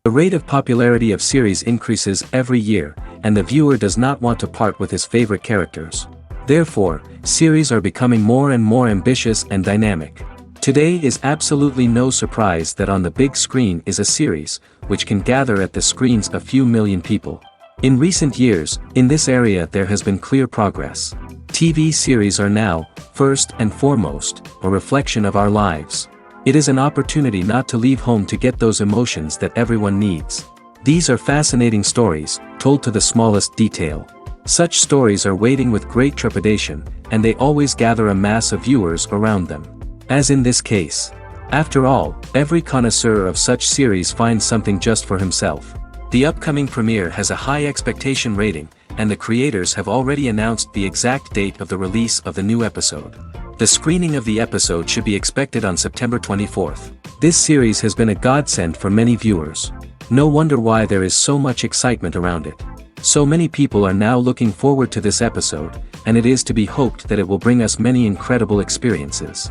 The rate of popularity of series increases every year, and the viewer does not want to part with his favorite characters. Therefore, series are becoming more and more ambitious and dynamic. Today is absolutely no surprise that on the big screen is a series, which can gather at the screens a few million people. In recent years, in this area there has been clear progress. TV series are now, first and foremost, a reflection of our lives. It is an opportunity not to leave home to get those emotions that everyone needs. These are fascinating stories, told to the smallest detail. Such stories are waiting with great trepidation, and they always gather a mass of viewers around them. As in this case. After all, every connoisseur of such series finds something just for himself. The upcoming premiere has a high expectation rating, and the creators have already announced the exact date of the release of the new episode. The screening of the episode should be expected on September 24th. This series has been a godsend for many viewers. No wonder why there is so much excitement around it. So many people are now looking forward to this episode, and it is to be hoped that it will bring us many incredible experiences.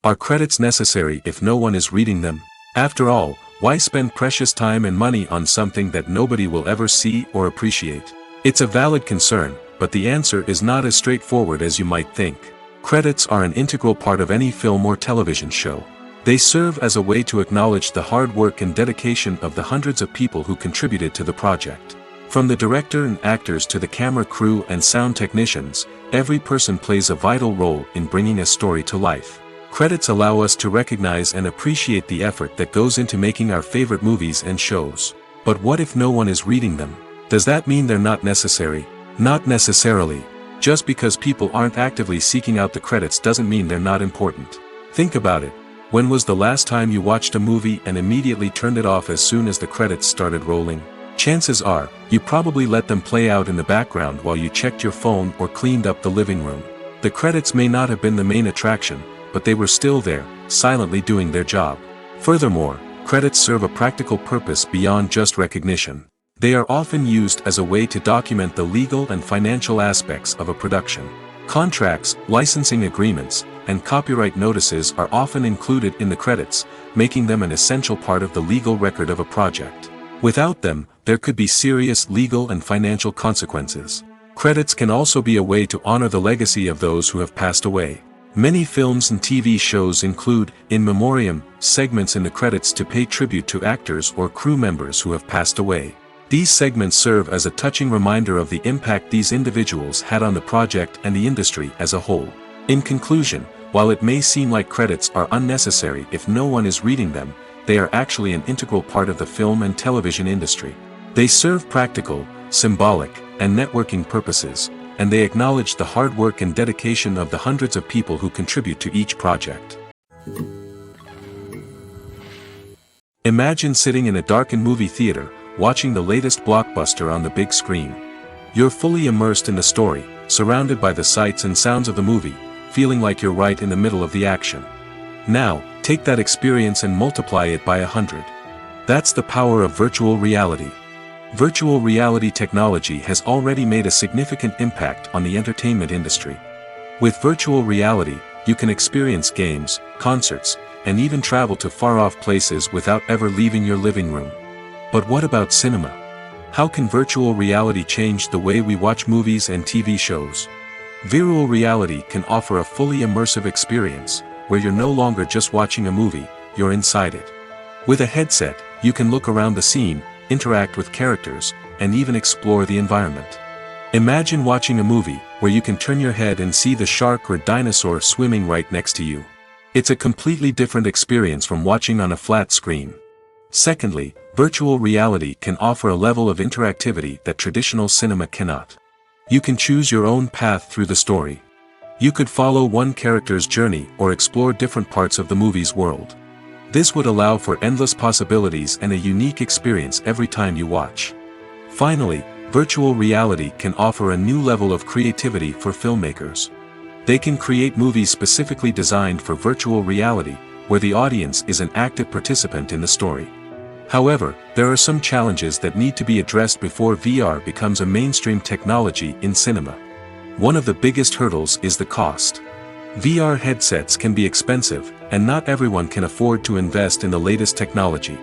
Are credits necessary if no one is reading them? After all, why spend precious time and money on something that nobody will ever see or appreciate? It's a valid concern, but the answer is not as straightforward as you might think. Credits are an integral part of any film or television show. They serve as a way to acknowledge the hard work and dedication of the hundreds of people who contributed to the project. From the director and actors to the camera crew and sound technicians, every person plays a vital role in bringing a story to life. Credits allow us to recognize and appreciate the effort that goes into making our favorite movies and shows. But what if no one is reading them? Does that mean they're not necessary? Not necessarily. Just because people aren't actively seeking out the credits doesn't mean they're not important. Think about it. When was the last time you watched a movie and immediately turned it off as soon as the credits started rolling? Chances are, you probably let them play out in the background while you checked your phone or cleaned up the living room. The credits may not have been the main attraction, but they were still there, silently doing their job. Furthermore, credits serve a practical purpose beyond just recognition. They are often used as a way to document the legal and financial aspects of a production. Contracts, licensing agreements, and copyright notices are often included in the credits, making them an essential part of the legal record of a project. Without them, there could be serious legal and financial consequences. Credits can also be a way to honor the legacy of those who have passed away. Many films and TV shows include, in memoriam, segments in the credits to pay tribute to actors or crew members who have passed away. These segments serve as a touching reminder of the impact these individuals had on the project and the industry as a whole. In conclusion, while it may seem like credits are unnecessary if no one is reading them, they are actually an integral part of the film and television industry. They serve practical, symbolic, and networking purposes, and they acknowledge the hard work and dedication of the hundreds of people who contribute to each project. Imagine sitting in a darkened movie theater, watching the latest blockbuster on the big screen. You're fully immersed in the story, surrounded by the sights and sounds of the movie, feeling like you're right in the middle of the action. Now, take that experience and multiply it by 100. That's the power of virtual reality. Virtual reality technology has already made a significant impact on the entertainment industry. With virtual reality, you can experience games, concerts, and even travel to far-off places without ever leaving your living room. But what about cinema? How can virtual reality change the way we watch movies and TV shows? Virtual reality can offer a fully immersive experience, where you're no longer just watching a movie, you're inside it. With a headset, you can look around the scene, interact with characters, and even explore the environment. Imagine watching a movie where you can turn your head and see the shark or dinosaur swimming right next to you. It's a completely different experience from watching on a flat screen. Secondly, virtual reality can offer a level of interactivity that traditional cinema cannot. You can choose your own path through the story. You could follow one character's journey or explore different parts of the movie's world. This would allow for endless possibilities and a unique experience every time you watch. Finally, virtual reality can offer a new level of creativity for filmmakers. They can create movies specifically designed for virtual reality, where the audience is an active participant in the story. However, there are some challenges that need to be addressed before VR becomes a mainstream technology in cinema. One of the biggest hurdles is the cost. VR headsets can be expensive, and not everyone can afford to invest in the latest technology.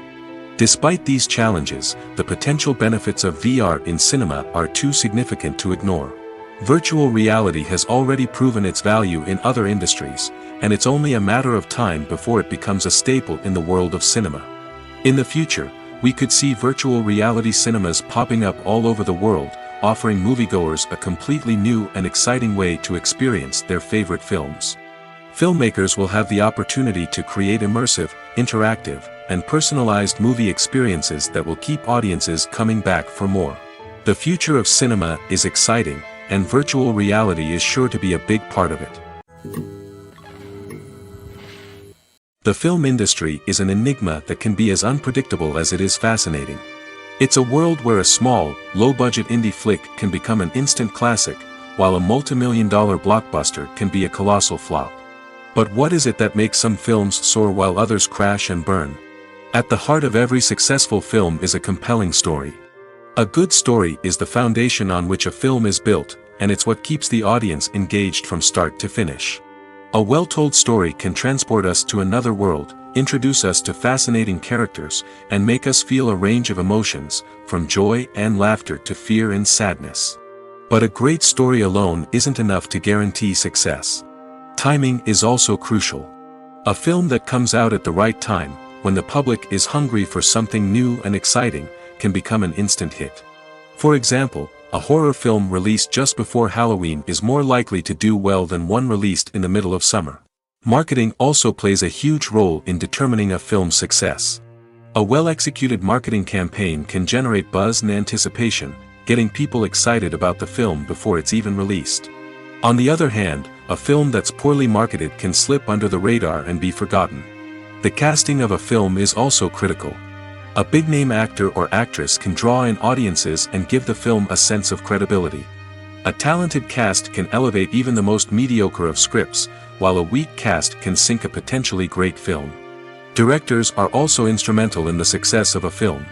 Despite these challenges, the potential benefits of VR in cinema are too significant to ignore. Virtual reality has already proven its value in other industries, and it's only a matter of time before it becomes a staple in the world of cinema. In the future, we could see virtual reality cinemas popping up all over the world, offering moviegoers a completely new and exciting way to experience their favorite films. Filmmakers will have the opportunity to create immersive, interactive, and personalized movie experiences that will keep audiences coming back for more. The future of cinema is exciting, and virtual reality is sure to be a big part of it. The film industry is an enigma that can be as unpredictable as it is fascinating. It's a world where a small, low-budget indie flick can become an instant classic, while a multi-million-dollar blockbuster can be a colossal flop. But what is it that makes some films soar while others crash and burn? At the heart of every successful film is a compelling story. A good story is the foundation on which a film is built, and it's what keeps the audience engaged from start to finish. A well-told story can transport us to another world, introduce us to fascinating characters, and make us feel a range of emotions, from joy and laughter to fear and sadness. But a great story alone isn't enough to guarantee success. Timing is also crucial. A film that comes out at the right time, when the public is hungry for something new and exciting, can become an instant hit. For example, a horror film released just before Halloween is more likely to do well than one released in the middle of summer. Marketing also plays a huge role in determining a film's success. A well-executed marketing campaign can generate buzz and anticipation, getting people excited about the film before it's even released. On the other hand, a film that's poorly marketed can slip under the radar and be forgotten. The casting of a film is also critical. A big-name actor or actress can draw in audiences and give the film a sense of credibility. A talented cast can elevate even the most mediocre of scripts, while a weak cast can sink a potentially great film. Directors are also instrumental in the success of a film.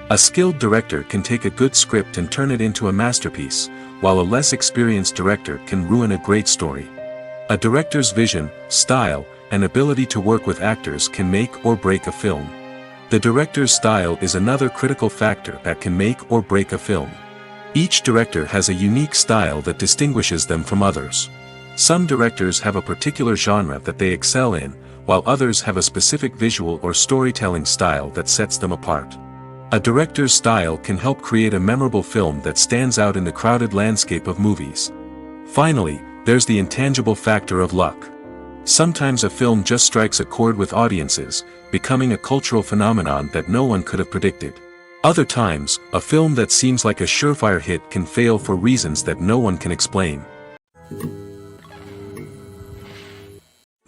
A skilled director can take a good script and turn it into a masterpiece, while a less experienced director can ruin a great story. A director's vision, style, and ability to work with actors can make or break a film. The director's style is another critical factor that can make or break a film. Each director has a unique style that distinguishes them from others. Some directors have a particular genre that they excel in, while others have a specific visual or storytelling style that sets them apart. A director's style can help create a memorable film that stands out in the crowded landscape of movies. Finally, there's the intangible factor of luck. Sometimes a film just strikes a chord with audiences, becoming a cultural phenomenon that no one could have predicted. Other times, a film that seems like a surefire hit can fail for reasons that no one can explain.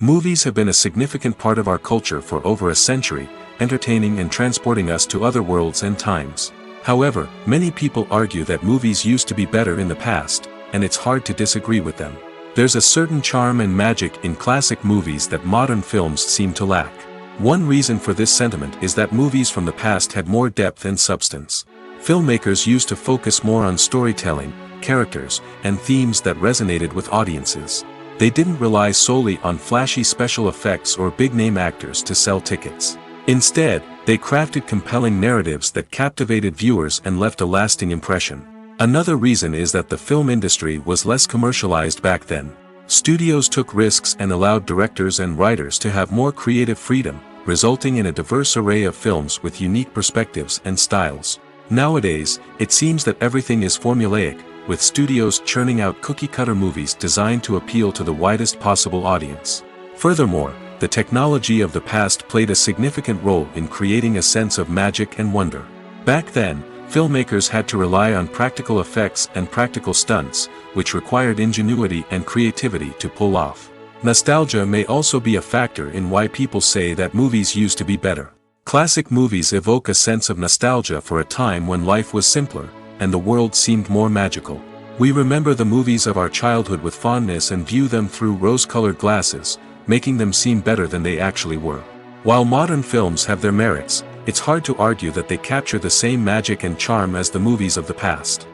Movies have been a significant part of our culture for over a century, entertaining and transporting us to other worlds and times. However, many people argue that movies used to be better in the past, and it's hard to disagree with them. There's a certain charm and magic in classic movies that modern films seem to lack. One reason for this sentiment is that movies from the past had more depth and substance. Filmmakers used to focus more on storytelling, characters, and themes that resonated with audiences. They didn't rely solely on flashy special effects or big-name actors to sell tickets. Instead, they crafted compelling narratives that captivated viewers and left a lasting impression. Another reason is that the film industry was less commercialized back then. Studios took risks and allowed directors and writers to have more creative freedom, resulting in a diverse array of films with unique perspectives and styles. Nowadays, it seems that everything is formulaic, with studios churning out cookie-cutter movies designed to appeal to the widest possible audience. Furthermore, the technology of the past played a significant role in creating a sense of magic and wonder. Back then, filmmakers had to rely on practical effects and practical stunts, which required ingenuity and creativity to pull off. Nostalgia may also be a factor in why people say that movies used to be better. Classic movies evoke a sense of nostalgia for a time when life was simpler, and the world seemed more magical. We remember the movies of our childhood with fondness and view them through rose-colored glasses, making them seem better than they actually were. While modern films have their merits, it's hard to argue that they capture the same magic and charm as the movies of the past.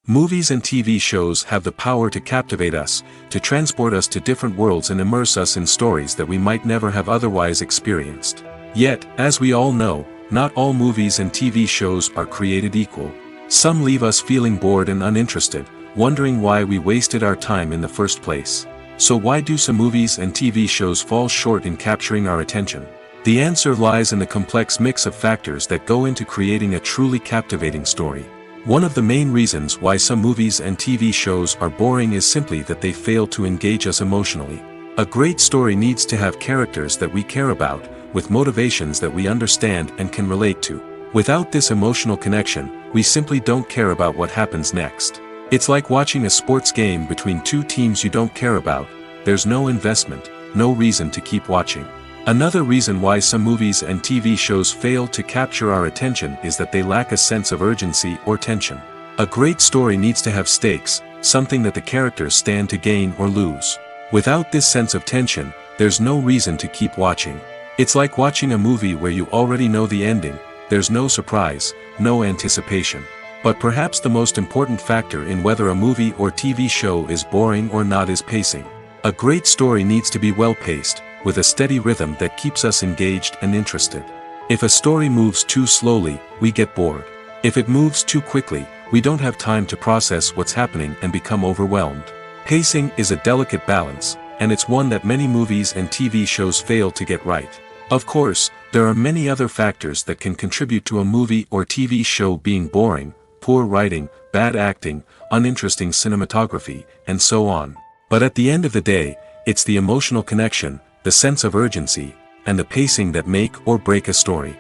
Movies and TV shows have the power to captivate us, to transport us to different worlds and immerse us in stories that we might never have otherwise experienced. Yet, as we all know, not all movies and TV shows are created equal. Some leave us feeling bored and uninterested, wondering why we wasted our time in the first place. So why do some movies and TV shows fall short in capturing our attention? The answer lies in the complex mix of factors that go into creating a truly captivating story. One of the main reasons why some movies and TV shows are boring is simply that they fail to engage us emotionally. A great story needs to have characters that we care about, with motivations that we understand and can relate to. Without this emotional connection, we simply don't care about what happens next. It's like watching a sports game between two teams you don't care about. There's no investment, no reason to keep watching. Another reason why some movies and TV shows fail to capture our attention is that they lack a sense of urgency or tension. A great story needs to have stakes, something that the characters stand to gain or lose. Without this sense of tension, there's no reason to keep watching. It's like watching a movie where you already know the ending. There's no surprise, no anticipation. But perhaps the most important factor in whether a movie or TV show is boring or not is pacing. A great story needs to be well-paced, with a steady rhythm that keeps us engaged and interested. If a story moves too slowly, we get bored. If it moves too quickly, we don't have time to process what's happening and become overwhelmed. Pacing is a delicate balance, and it's one that many movies and TV shows fail to get right. Of course, there are many other factors that can contribute to a movie or TV show being boring: poor writing, bad acting, uninteresting cinematography, and so on. But at the end of the day, it's the emotional connection, the sense of urgency, and the pacing that make or break a story.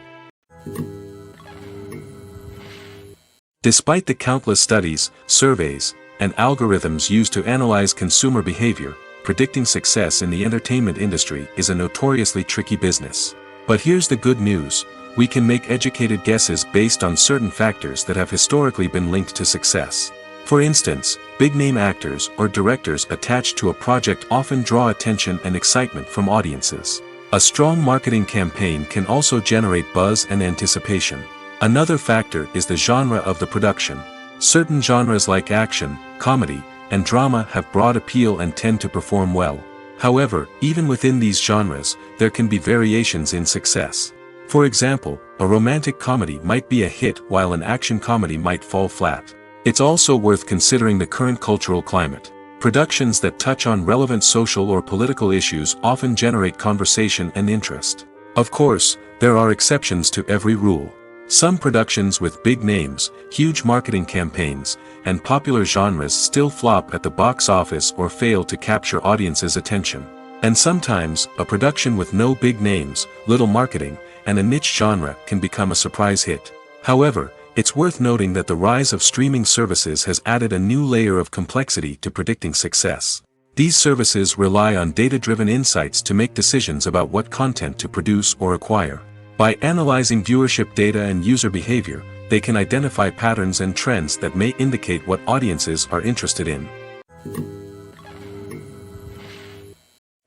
Despite the countless studies, surveys, and algorithms used to analyze consumer behavior, predicting success in the entertainment industry is a notoriously tricky business. But here's the good news: we can make educated guesses based on certain factors that have historically been linked to success. For instance, big-name actors or directors attached to a project often draw attention and excitement from audiences. A strong marketing campaign can also generate buzz and anticipation. Another factor is the genre of the production. Certain genres like action, comedy, and drama have broad appeal and tend to perform well. However, even within these genres, there can be variations in success. For example, a romantic comedy might be a hit while an action comedy might fall flat. It's also worth considering the current cultural climate. Productions that touch on relevant social or political issues often generate conversation and interest. Of course, there are exceptions to every rule. Some productions with big names, huge marketing campaigns, and popular genres still flop at the box office or fail to capture audiences' attention. And sometimes, a production with no big names, little marketing, and a niche genre can become a surprise hit. However, it's worth noting that the rise of streaming services has added a new layer of complexity to predicting success. These services rely on data-driven insights to make decisions about what content to produce or acquire. By analyzing viewership data and user behavior, they can identify patterns and trends that may indicate what audiences are interested in.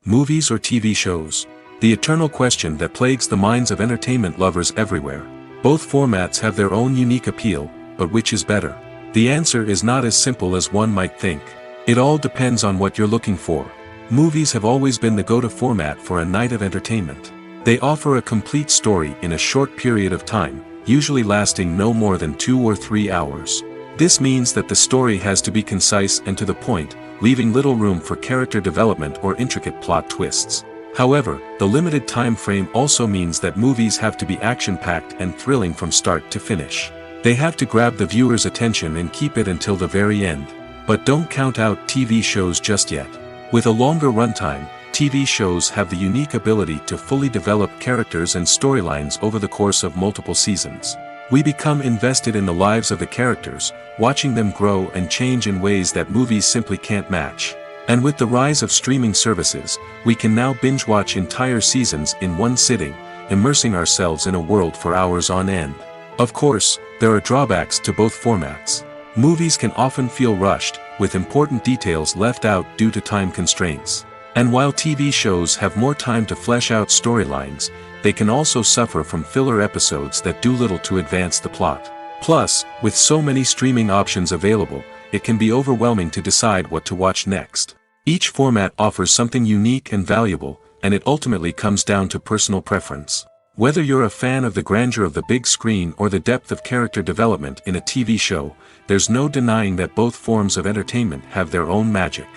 Movies or TV shows? The eternal question that plagues the minds of entertainment lovers everywhere. Both formats have their own unique appeal, but which is better? The answer is not as simple as one might think. It all depends on what you're looking for. Movies have always been the go-to format for a night of entertainment. They offer a complete story in a short period of time, usually lasting no more than 2 or 3 hours. This means that the story has to be concise and to the point, leaving little room for character development or intricate plot twists. However, the limited time frame also means that movies have to be action-packed and thrilling from start to finish. They have to grab the viewer's attention and keep it until the very end. But don't count out TV shows just yet. With a longer runtime, TV shows have the unique ability to fully develop characters and storylines over the course of multiple seasons. We become invested in the lives of the characters, watching them grow and change in ways that movies simply can't match. And with the rise of streaming services, we can now binge-watch entire seasons in one sitting, immersing ourselves in a world for hours on end. Of course, there are drawbacks to both formats. Movies can often feel rushed, with important details left out due to time constraints. And while TV shows have more time to flesh out storylines, they can also suffer from filler episodes that do little to advance the plot. Plus, with so many streaming options available, it can be overwhelming to decide what to watch next. Each format offers something unique and valuable, and it ultimately comes down to personal preference. Whether you're a fan of the grandeur of the big screen or the depth of character development in a TV show, there's no denying that both forms of entertainment have their own magic.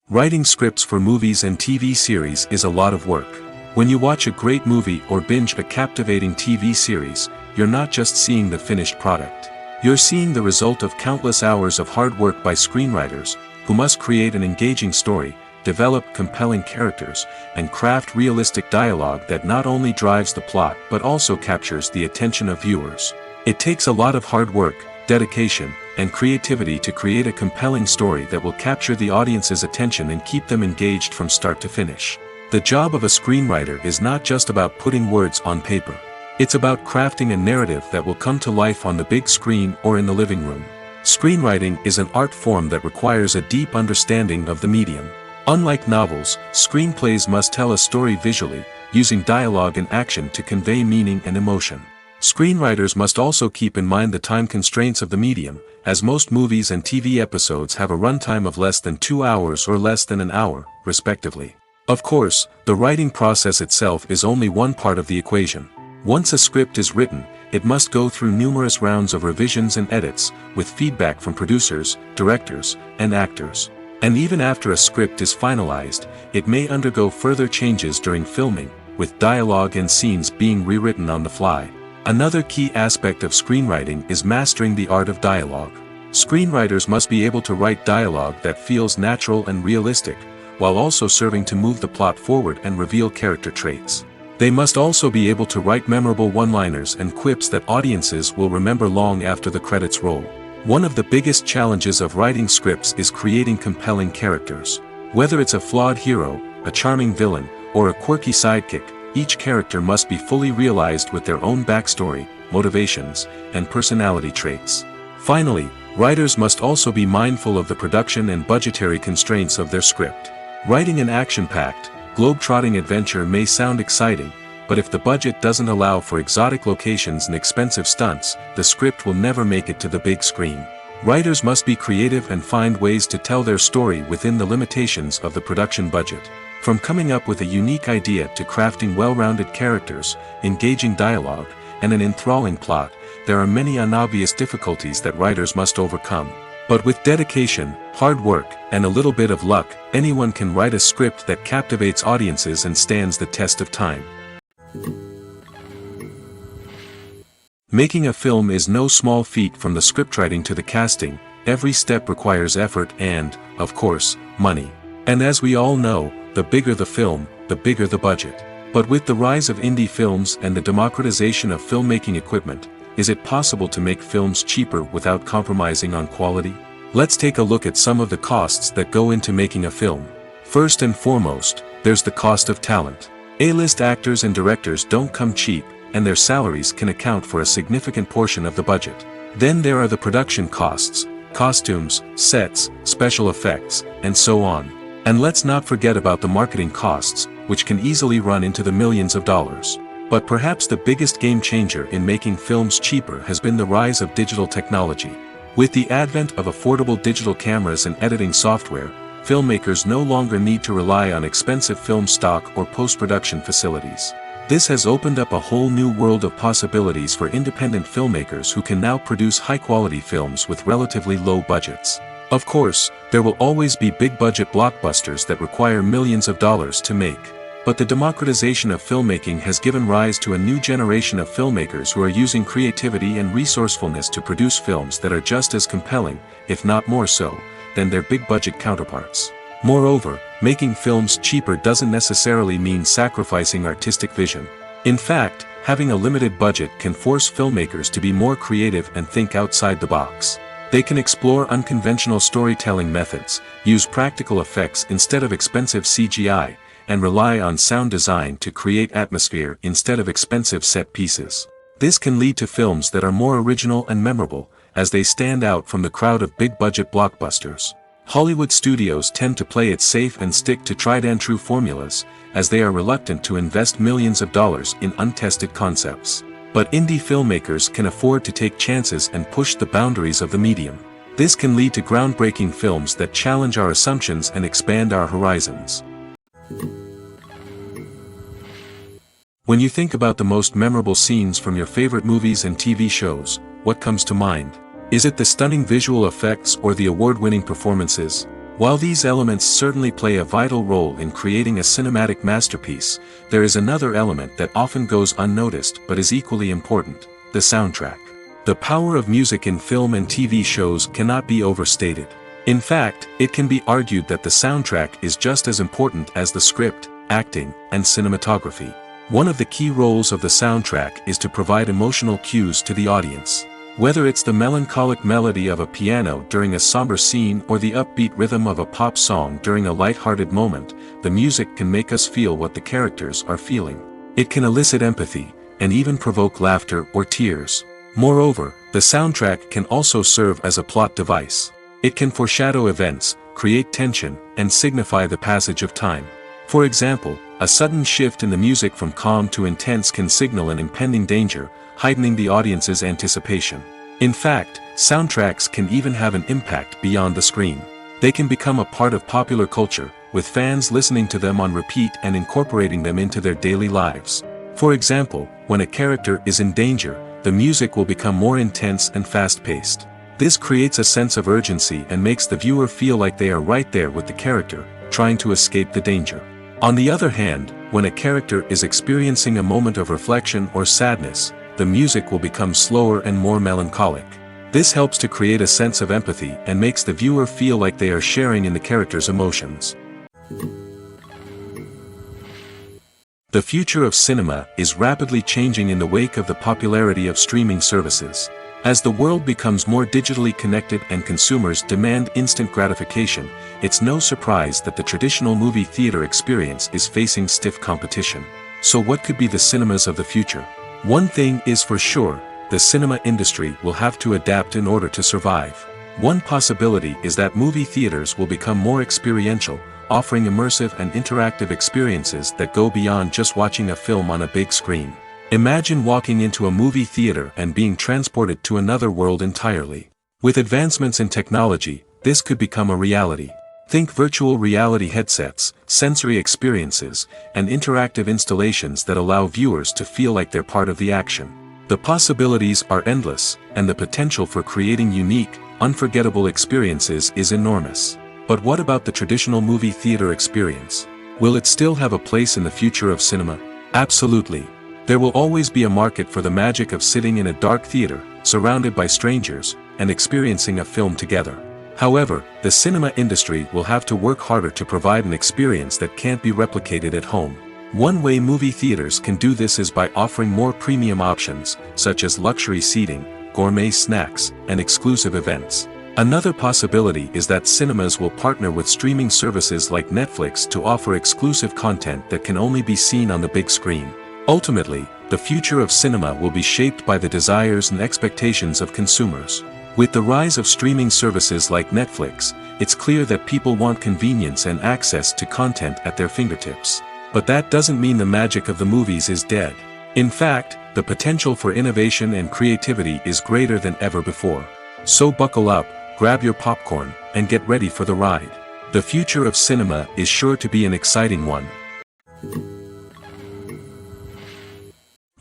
Writing scripts for movies and TV series is a lot of work. When you watch a great movie or binge a captivating TV series, you're not just seeing the finished product. You're seeing the result of countless hours of hard work by screenwriters, who must create an engaging story, develop compelling characters, and craft realistic dialogue that not only drives the plot but also captures the attention of viewers. It takes a lot of hard work, dedication, and creativity to create a compelling story that will capture the audience's attention and keep them engaged from start to finish. The job of a screenwriter is not just about putting words on paper. It's about crafting a narrative that will come to life on the big screen or in the living room. Screenwriting is an art form that requires a deep understanding of the medium. Unlike novels, screenplays must tell a story visually, using dialogue and action to convey meaning and emotion. Screenwriters must also keep in mind the time constraints of the medium, as most movies and TV episodes have a runtime of less than 2 hours or less than an hour, respectively. Of course, the writing process itself is only one part of the equation. Once a script is written, it must go through numerous rounds of revisions and edits, with feedback from producers, directors, and actors. And even after a script is finalized, it may undergo further changes during filming, with dialogue and scenes being rewritten on the fly. Another key aspect of screenwriting is mastering the art of dialogue. Screenwriters must be able to write dialogue that feels natural and realistic, while also serving to move the plot forward and reveal character traits. They must also be able to write memorable one-liners and quips that audiences will remember long after the credits roll. One of the biggest challenges of writing scripts is creating compelling characters. Whether it's a flawed hero, a charming villain, or a quirky sidekick, each character must be fully realized with their own backstory, motivations, and personality traits. Finally, writers must also be mindful of the production and budgetary constraints of their script. Writing an action-packed, globe-trotting adventure may sound exciting, but if the budget doesn't allow for exotic locations and expensive stunts, the script will never make it to the big screen. Writers must be creative and find ways to tell their story within the limitations of the production budget. From coming up with a unique idea to crafting well-rounded characters, engaging dialogue, and an enthralling plot, there are many unobvious difficulties that writers must overcome. But with dedication, hard work, and a little bit of luck, anyone can write a script that captivates audiences and stands the test of time. Making a film is no small feat. From the scriptwriting to the casting, every step requires effort and, of course, money. And as we all know, the bigger the film, the bigger the budget. But with the rise of indie films and the democratization of filmmaking equipment, is it possible to make films cheaper without compromising on quality? Let's take a look at some of the costs that go into making a film. First and foremost, there's the cost of talent. A-list actors and directors don't come cheap, and their salaries can account for a significant portion of the budget. Then there are the production costs, costumes, sets, special effects, and so on. And let's not forget about the marketing costs, which can easily run into the millions of dollars. But perhaps the biggest game changer in making films cheaper has been the rise of digital technology. With the advent of affordable digital cameras and editing software, filmmakers no longer need to rely on expensive film stock or post-production facilities. This has opened up a whole new world of possibilities for independent filmmakers who can now produce high-quality films with relatively low budgets. Of course, there will always be big-budget blockbusters that require millions of dollars to make. But the democratization of filmmaking has given rise to a new generation of filmmakers who are using creativity and resourcefulness to produce films that are just as compelling, if not more so, than their big-budget counterparts. Moreover, making films cheaper doesn't necessarily mean sacrificing artistic vision. In fact, having a limited budget can force filmmakers to be more creative and think outside the box. They can explore unconventional storytelling methods, use practical effects instead of expensive CGI, and rely on sound design to create atmosphere instead of expensive set pieces. This can lead to films that are more original and memorable, as they stand out from the crowd of big-budget blockbusters. Hollywood studios tend to play it safe and stick to tried-and-true formulas, as they are reluctant to invest millions of dollars in untested concepts. But indie filmmakers can afford to take chances and push the boundaries of the medium. This can lead to groundbreaking films that challenge our assumptions and expand our horizons. When you think about the most memorable scenes from your favorite movies and TV shows, what comes to mind? Is it the stunning visual effects or the award-winning performances? While these elements certainly play a vital role in creating a cinematic masterpiece, there is another element that often goes unnoticed but is equally important: the soundtrack. The power of music in film and TV shows cannot be overstated. In fact, it can be argued that the soundtrack is just as important as the script, acting, and cinematography. One of the key roles of the soundtrack is to provide emotional cues to the audience. Whether it's the melancholic melody of a piano during a somber scene or the upbeat rhythm of a pop song during a light-hearted moment, the music can make us feel what the characters are feeling. It can elicit empathy, and even provoke laughter or tears. Moreover, the soundtrack can also serve as a plot device. It can foreshadow events, create tension, and signify the passage of time. For example, a sudden shift in the music from calm to intense can signal an impending danger, heightening the audience's anticipation. In fact, soundtracks can even have an impact beyond the screen. They can become a part of popular culture, with fans listening to them on repeat and incorporating them into their daily lives. For example, when a character is in danger, the music will become more intense and fast-paced. This creates a sense of urgency and makes the viewer feel like they are right there with the character, trying to escape the danger. On the other hand, when a character is experiencing a moment of reflection or sadness, the music will become slower and more melancholic. This helps to create a sense of empathy and makes the viewer feel like they are sharing in the character's emotions. The future of cinema is rapidly changing in the wake of the popularity of streaming services. As the world becomes more digitally connected and consumers demand instant gratification, it's no surprise that the traditional movie theater experience is facing stiff competition. So what could be the cinemas of the future? One thing is for sure: the cinema industry will have to adapt in order to survive. One possibility is that movie theaters will become more experiential, offering immersive and interactive experiences that go beyond just watching a film on a big screen. Imagine walking into a movie theater and being transported to another world entirely. With advancements in technology, this could become a reality. Think virtual reality headsets, sensory experiences, and interactive installations that allow viewers to feel like they're part of the action. The possibilities are endless, and the potential for creating unique, unforgettable experiences is enormous. But what about the traditional movie theater experience? Will it still have a place in the future of cinema? Absolutely. There will always be a market for the magic of sitting in a dark theater, surrounded by strangers, and experiencing a film together. However, the cinema industry will have to work harder to provide an experience that can't be replicated at home. One way movie theaters can do this is by offering more premium options, such as luxury seating, gourmet snacks, and exclusive events. Another possibility is that cinemas will partner with streaming services like Netflix to offer exclusive content that can only be seen on the big screen. Ultimately, the future of cinema will be shaped by the desires and expectations of consumers. With the rise of streaming services like Netflix, it's clear that people want convenience and access to content at their fingertips. But that doesn't mean the magic of the movies is dead. In fact, the potential for innovation and creativity is greater than ever before. So buckle up, grab your popcorn, and get ready for the ride. The future of cinema is sure to be an exciting one.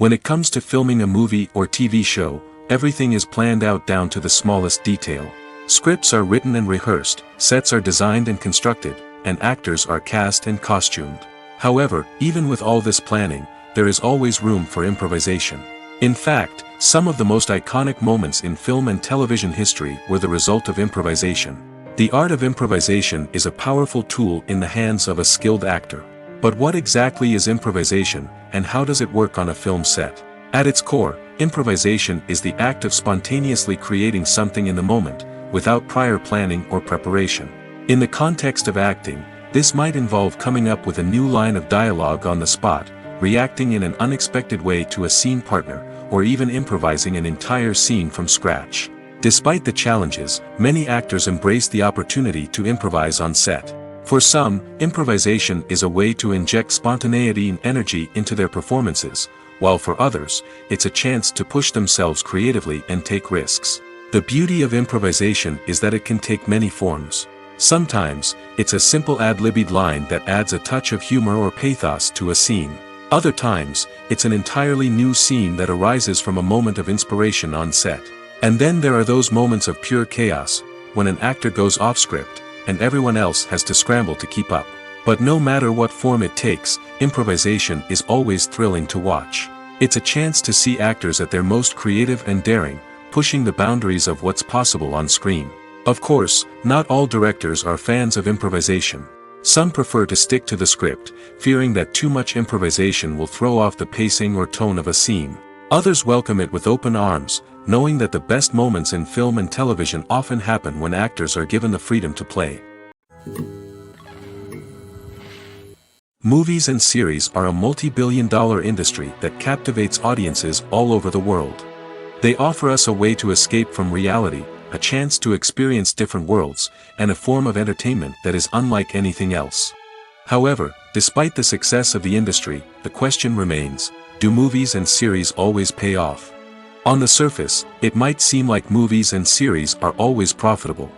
When it comes to filming a movie or TV show, everything is planned out down to the smallest detail. Scripts are written and rehearsed, sets are designed and constructed, and actors are cast and costumed. However, even with all this planning, there is always room for improvisation. In fact, some of the most iconic moments in film and television history were the result of improvisation. The art of improvisation is a powerful tool in the hands of a skilled actor. But what exactly is improvisation, and how does it work on a film set? At its core, improvisation is the act of spontaneously creating something in the moment, without prior planning or preparation. In the context of acting, this might involve coming up with a new line of dialogue on the spot, reacting in an unexpected way to a scene partner, or even improvising an entire scene from scratch. Despite the challenges, many actors embrace the opportunity to improvise on set. For some, improvisation is a way to inject spontaneity and energy into their performances, while for others, it's a chance to push themselves creatively and take risks. The beauty of improvisation is that it can take many forms. Sometimes, it's a simple ad-libbed line that adds a touch of humor or pathos to a scene. Other times, it's an entirely new scene that arises from a moment of inspiration on set. And then there are those moments of pure chaos, when an actor goes off script, and everyone else has to scramble to keep up. But no matter what form it takes, improvisation is always thrilling to watch. It's a chance to see actors at their most creative and daring, pushing the boundaries of what's possible on screen. Of course, not all directors are fans of improvisation. Some prefer to stick to the script, fearing that too much improvisation will throw off the pacing or tone of a scene. Others welcome it with open arms, knowing that the best moments in film and television often happen when actors are given the freedom to play. Movies and series are a multi-billion-dollar industry that captivates audiences all over the world. They offer us a way to escape from reality, a chance to experience different worlds, and a form of entertainment that is unlike anything else. However, despite the success of the industry, the question remains, do movies and series always pay off? On the surface, it might seem like movies and series are always profitable.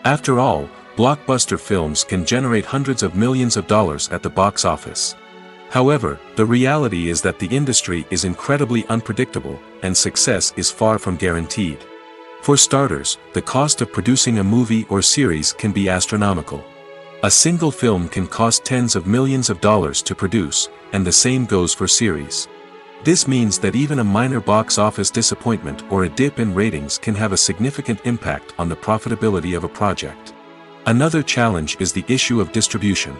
After all, blockbuster films can generate hundreds of millions of dollars at the box office. However, the reality is that the industry is incredibly unpredictable, and success is far from guaranteed. For starters, the cost of producing a movie or series can be astronomical. A single film can cost tens of millions of dollars to produce, and the same goes for series. This means that even a minor box office disappointment or a dip in ratings can have a significant impact on the profitability of a project. Another challenge is the issue of distribution.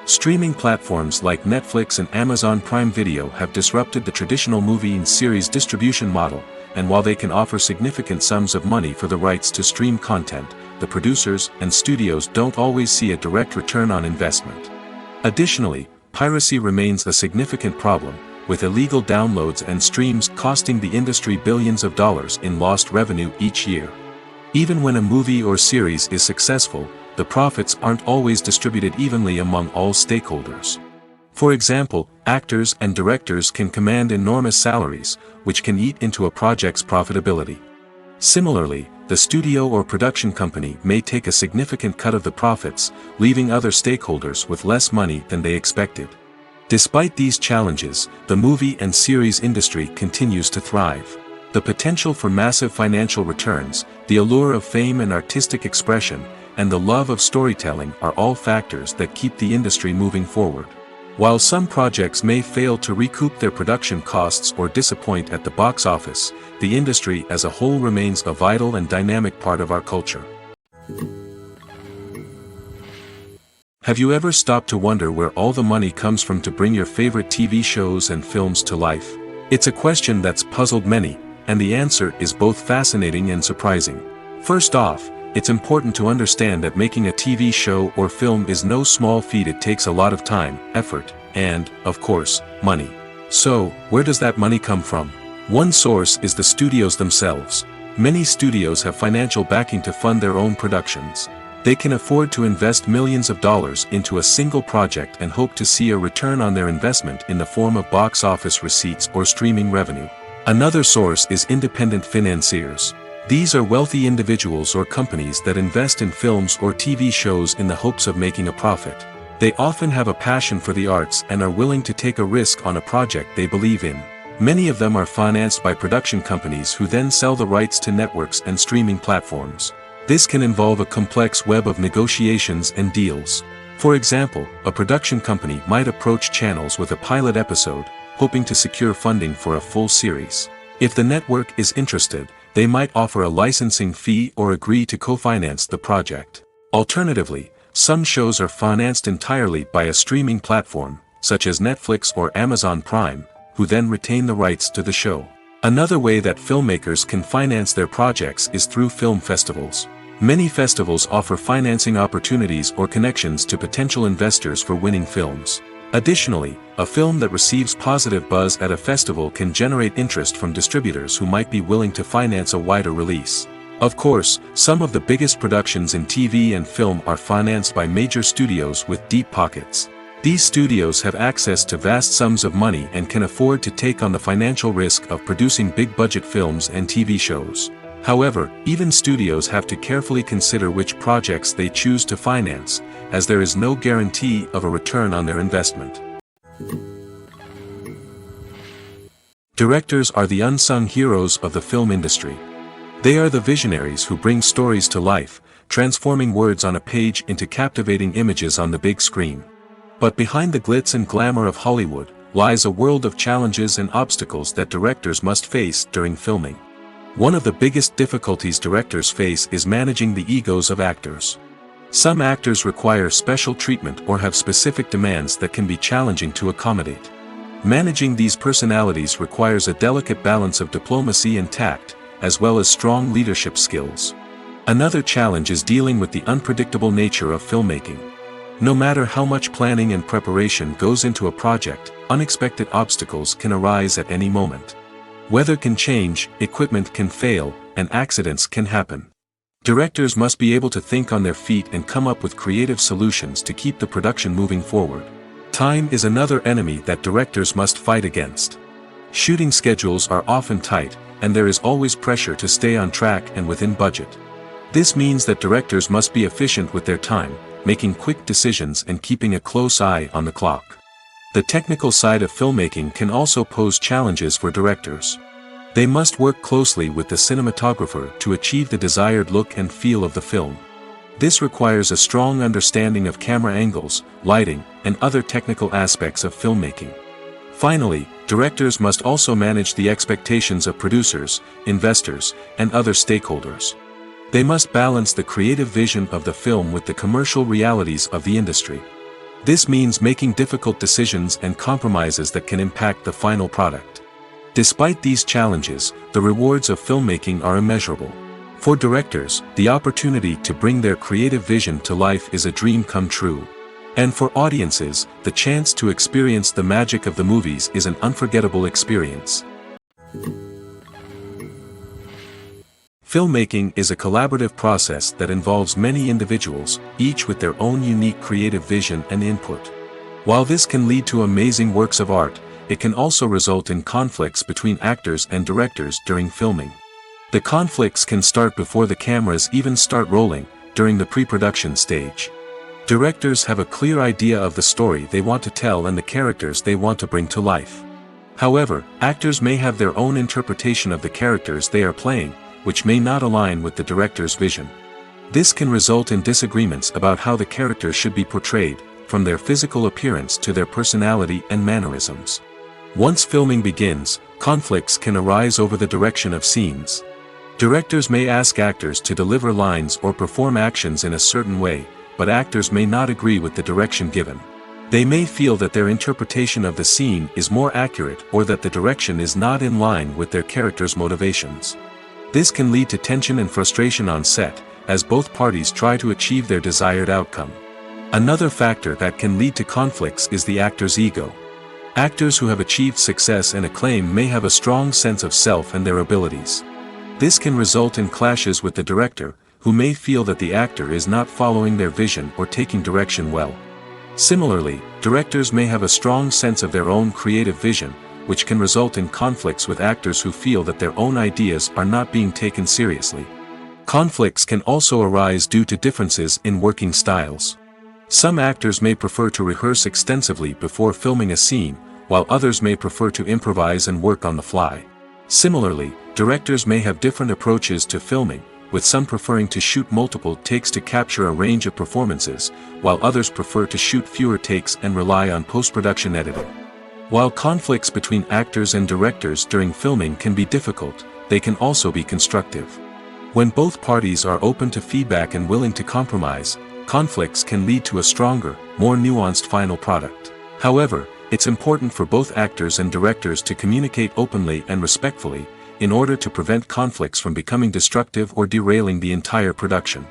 Streaming platforms like Netflix and Amazon Prime Video have disrupted the traditional movie and series distribution model, and while they can offer significant sums of money for the rights to stream content, the producers and studios don't always see a direct return on investment. Additionally, piracy remains a significant problem, with illegal downloads and streams costing the industry billions of dollars in lost revenue each year. Even when a movie or series is successful, the profits aren't always distributed evenly among all stakeholders. For example, actors and directors can command enormous salaries, which can eat into a project's profitability. Similarly, the studio or production company may take a significant cut of the profits, leaving other stakeholders with less money than they expected. Despite these challenges, the movie and series industry continues to thrive. The potential for massive financial returns, the allure of fame and artistic expression, and the love of storytelling are all factors that keep the industry moving forward. While some projects may fail to recoup their production costs or disappoint at the box office, the industry as a whole remains a vital and dynamic part of our culture. Have you ever stopped to wonder where all the money comes from to bring your favorite TV shows and films to life? It's a question that's puzzled many, and the answer is both fascinating and surprising. First off, it's important to understand that making a TV show or film is no small feat. It takes a lot of time, effort, and, of course, money. So, where does that money come from? One source is the studios themselves. Many studios have financial backing to fund their own productions. They can afford to invest millions of dollars into a single project and hope to see a return on their investment in the form of box office receipts or streaming revenue. Another source is independent financiers. These are wealthy individuals or companies that invest in films or TV shows in the hopes of making a profit. They often have a passion for the arts and are willing to take a risk on a project they believe in. Many of them are financed by production companies who then sell the rights to networks and streaming platforms. This can involve a complex web of negotiations and deals. For example, a production company might approach channels with a pilot episode, hoping to secure funding for a full series. If the network is interested, they might offer a licensing fee or agree to co-finance the project. Alternatively, some shows are financed entirely by a streaming platform, such as Netflix or Amazon Prime, who then retain the rights to the show. Another way that filmmakers can finance their projects is through film festivals. Many festivals offer financing opportunities or connections to potential investors for winning films. Additionally, a film that receives positive buzz at a festival can generate interest from distributors who might be willing to finance a wider release. Of course, some of the biggest productions in TV and film are financed by major studios with deep pockets. These studios have access to vast sums of money and can afford to take on the financial risk of producing big-budget films and TV shows. However, even studios have to carefully consider which projects they choose to finance, as there is no guarantee of a return on their investment. Directors are the unsung heroes of the film industry. They are the visionaries who bring stories to life, transforming words on a page into captivating images on the big screen. But behind the glitz and glamour of Hollywood, lies a world of challenges and obstacles that directors must face during filming. One of the biggest difficulties directors face is managing the egos of actors. Some actors require special treatment or have specific demands that can be challenging to accommodate. Managing these personalities requires a delicate balance of diplomacy and tact, as well as strong leadership skills. Another challenge is dealing with the unpredictable nature of filmmaking. No matter how much planning and preparation goes into a project, unexpected obstacles can arise at any moment. Weather can change, equipment can fail, and accidents can happen. Directors must be able to think on their feet and come up with creative solutions to keep the production moving forward. Time is another enemy that directors must fight against. Shooting schedules are often tight, and there is always pressure to stay on track and within budget. This means that directors must be efficient with their time, making quick decisions and keeping a close eye on the clock. The technical side of filmmaking can also pose challenges for directors. They must work closely with the cinematographer to achieve the desired look and feel of the film. This requires a strong understanding of camera angles, lighting, and other technical aspects of filmmaking. Finally, directors must also manage the expectations of producers, investors, and other stakeholders. They must balance the creative vision of the film with the commercial realities of the industry. This means making difficult decisions and compromises that can impact the final product. Despite these challenges, the rewards of filmmaking are immeasurable. For directors, the opportunity to bring their creative vision to life is a dream come true. And for audiences, the chance to experience the magic of the movies is an unforgettable experience. Filmmaking is a collaborative process that involves many individuals, each with their own unique creative vision and input. While this can lead to amazing works of art, it can also result in conflicts between actors and directors during filming. The conflicts can start before the cameras even start rolling, during the pre-production stage. Directors have a clear idea of the story they want to tell and the characters they want to bring to life. However, actors may have their own interpretation of the characters they are playing, which may not align with the director's vision. This can result in disagreements about how the characters should be portrayed, from their physical appearance to their personality and mannerisms. Once filming begins, conflicts can arise over the direction of scenes. Directors may ask actors to deliver lines or perform actions in a certain way, but actors may not agree with the direction given. They may feel that their interpretation of the scene is more accurate or that the direction is not in line with their character's motivations. This can lead to tension and frustration on set, as both parties try to achieve their desired outcome. Another factor that can lead to conflicts is the actor's ego. Actors who have achieved success and acclaim may have a strong sense of self and their abilities. This can result in clashes with the director, who may feel that the actor is not following their vision or taking direction well. Similarly, directors may have a strong sense of their own creative vision, which can result in conflicts with actors who feel that their own ideas are not being taken seriously. Conflicts can also arise due to differences in working styles. Some actors may prefer to rehearse extensively before filming a scene, while others may prefer to improvise and work on the fly. Similarly, directors may have different approaches to filming, with some preferring to shoot multiple takes to capture a range of performances, while others prefer to shoot fewer takes and rely on post-production editing. While conflicts between actors and directors during filming can be difficult, they can also be constructive. When both parties are open to feedback and willing to compromise, conflicts can lead to a stronger, more nuanced final product. However, it's important for both actors and directors to communicate openly and respectfully, in order to prevent conflicts from becoming destructive or derailing the entire production.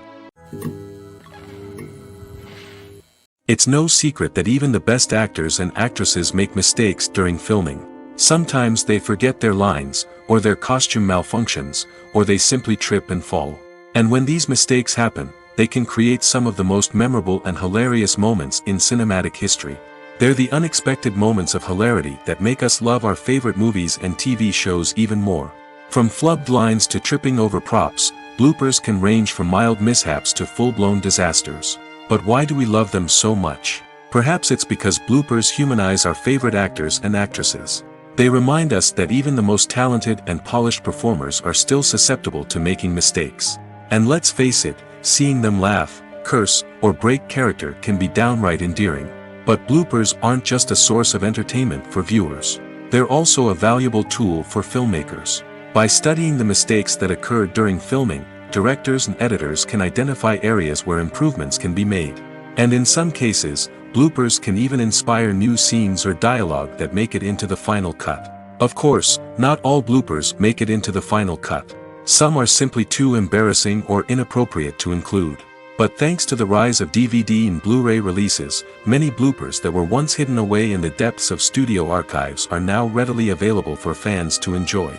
It's no secret that even the best actors and actresses make mistakes during filming. Sometimes they forget their lines, or their costume malfunctions, or they simply trip and fall. And when these mistakes happen, they can create some of the most memorable and hilarious moments in cinematic history. They're the unexpected moments of hilarity that make us love our favorite movies and TV shows even more. From flubbed lines to tripping over props, bloopers can range from mild mishaps to full-blown disasters. But why do we love them so much? Perhaps it's because bloopers humanize our favorite actors and actresses. They remind us that even the most talented and polished performers are still susceptible to making mistakes. And let's face it, seeing them laugh, curse, or break character can be downright endearing. But bloopers aren't just a source of entertainment for viewers. They're also a valuable tool for filmmakers. By studying the mistakes that occur during filming, directors and editors can identify areas where improvements can be made. And in some cases, bloopers can even inspire new scenes or dialogue that make it into the final cut. Of course, not all bloopers make it into the final cut. Some are simply too embarrassing or inappropriate to include. But thanks to the rise of DVD and Blu-ray releases, many bloopers that were once hidden away in the depths of studio archives are now readily available for fans to enjoy.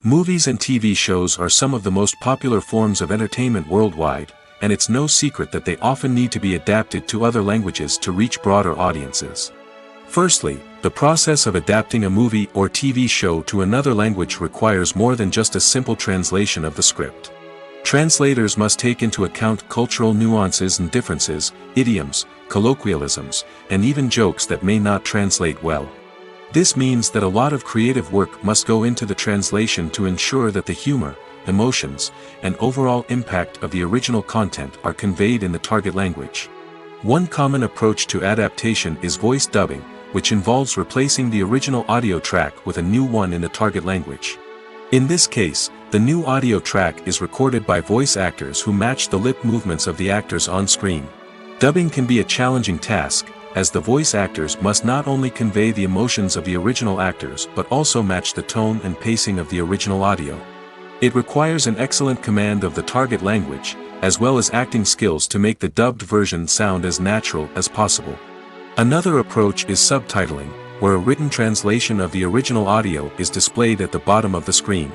Movies and TV shows are some of the most popular forms of entertainment worldwide, and it's no secret that they often need to be adapted to other languages to reach broader audiences. Firstly, the process of adapting a movie or TV show to another language requires more than just a simple translation of the script. Translators must take into account cultural nuances and differences, idioms, colloquialisms, and even jokes that may not translate well. This means that a lot of creative work must go into the translation to ensure that the humor, emotions, and overall impact of the original content are conveyed in the target language. One common approach to adaptation is voice dubbing, which involves replacing the original audio track with a new one in the target language. In this case, the new audio track is recorded by voice actors who match the lip movements of the actors on screen. Dubbing can be a challenging task, as the voice actors must not only convey the emotions of the original actors but also match the tone and pacing of the original audio. It requires an excellent command of the target language, as well as acting skills to make the dubbed version sound as natural as possible. Another approach is subtitling, where a written translation of the original audio is displayed at the bottom of the screen.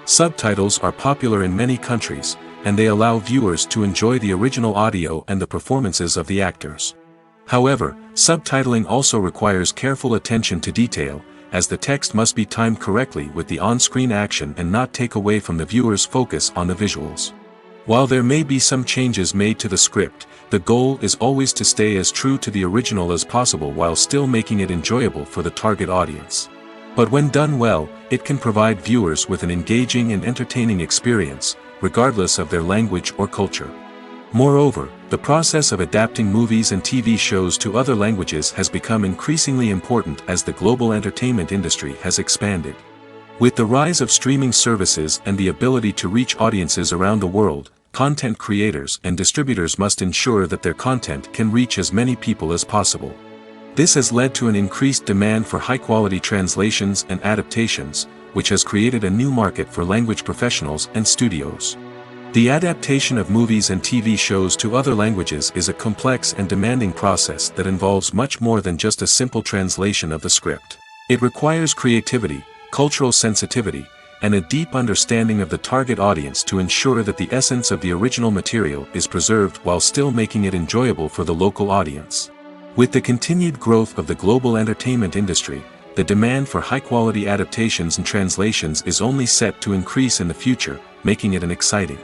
Subtitles are popular in many countries, and they allow viewers to enjoy the original audio and the performances of the actors. However, subtitling also requires careful attention to detail, as the text must be timed correctly with the on-screen action and not take away from the viewer's focus on the visuals. While there may be some changes made to the script, the goal is always to stay as true to the original as possible while still making it enjoyable for the target audience. But when done well, it can provide viewers with an engaging and entertaining experience, regardless of their language or culture. Moreover, the process of adapting movies and TV shows to other languages has become increasingly important as the global entertainment industry has expanded. With the rise of streaming services and the ability to reach audiences around the world, content creators and distributors must ensure that their content can reach as many people as possible. This has led to an increased demand for high-quality translations and adaptations, which has created a new market for language professionals and studios. The adaptation of movies and TV shows to other languages is a complex and demanding process that involves much more than just a simple translation of the script. It requires creativity, cultural sensitivity, and a deep understanding of the target audience to ensure that the essence of the original material is preserved while still making it enjoyable for the local audience. With the continued growth of the global entertainment industry, the demand for high-quality adaptations and translations is only set to increase in the future, making it exciting.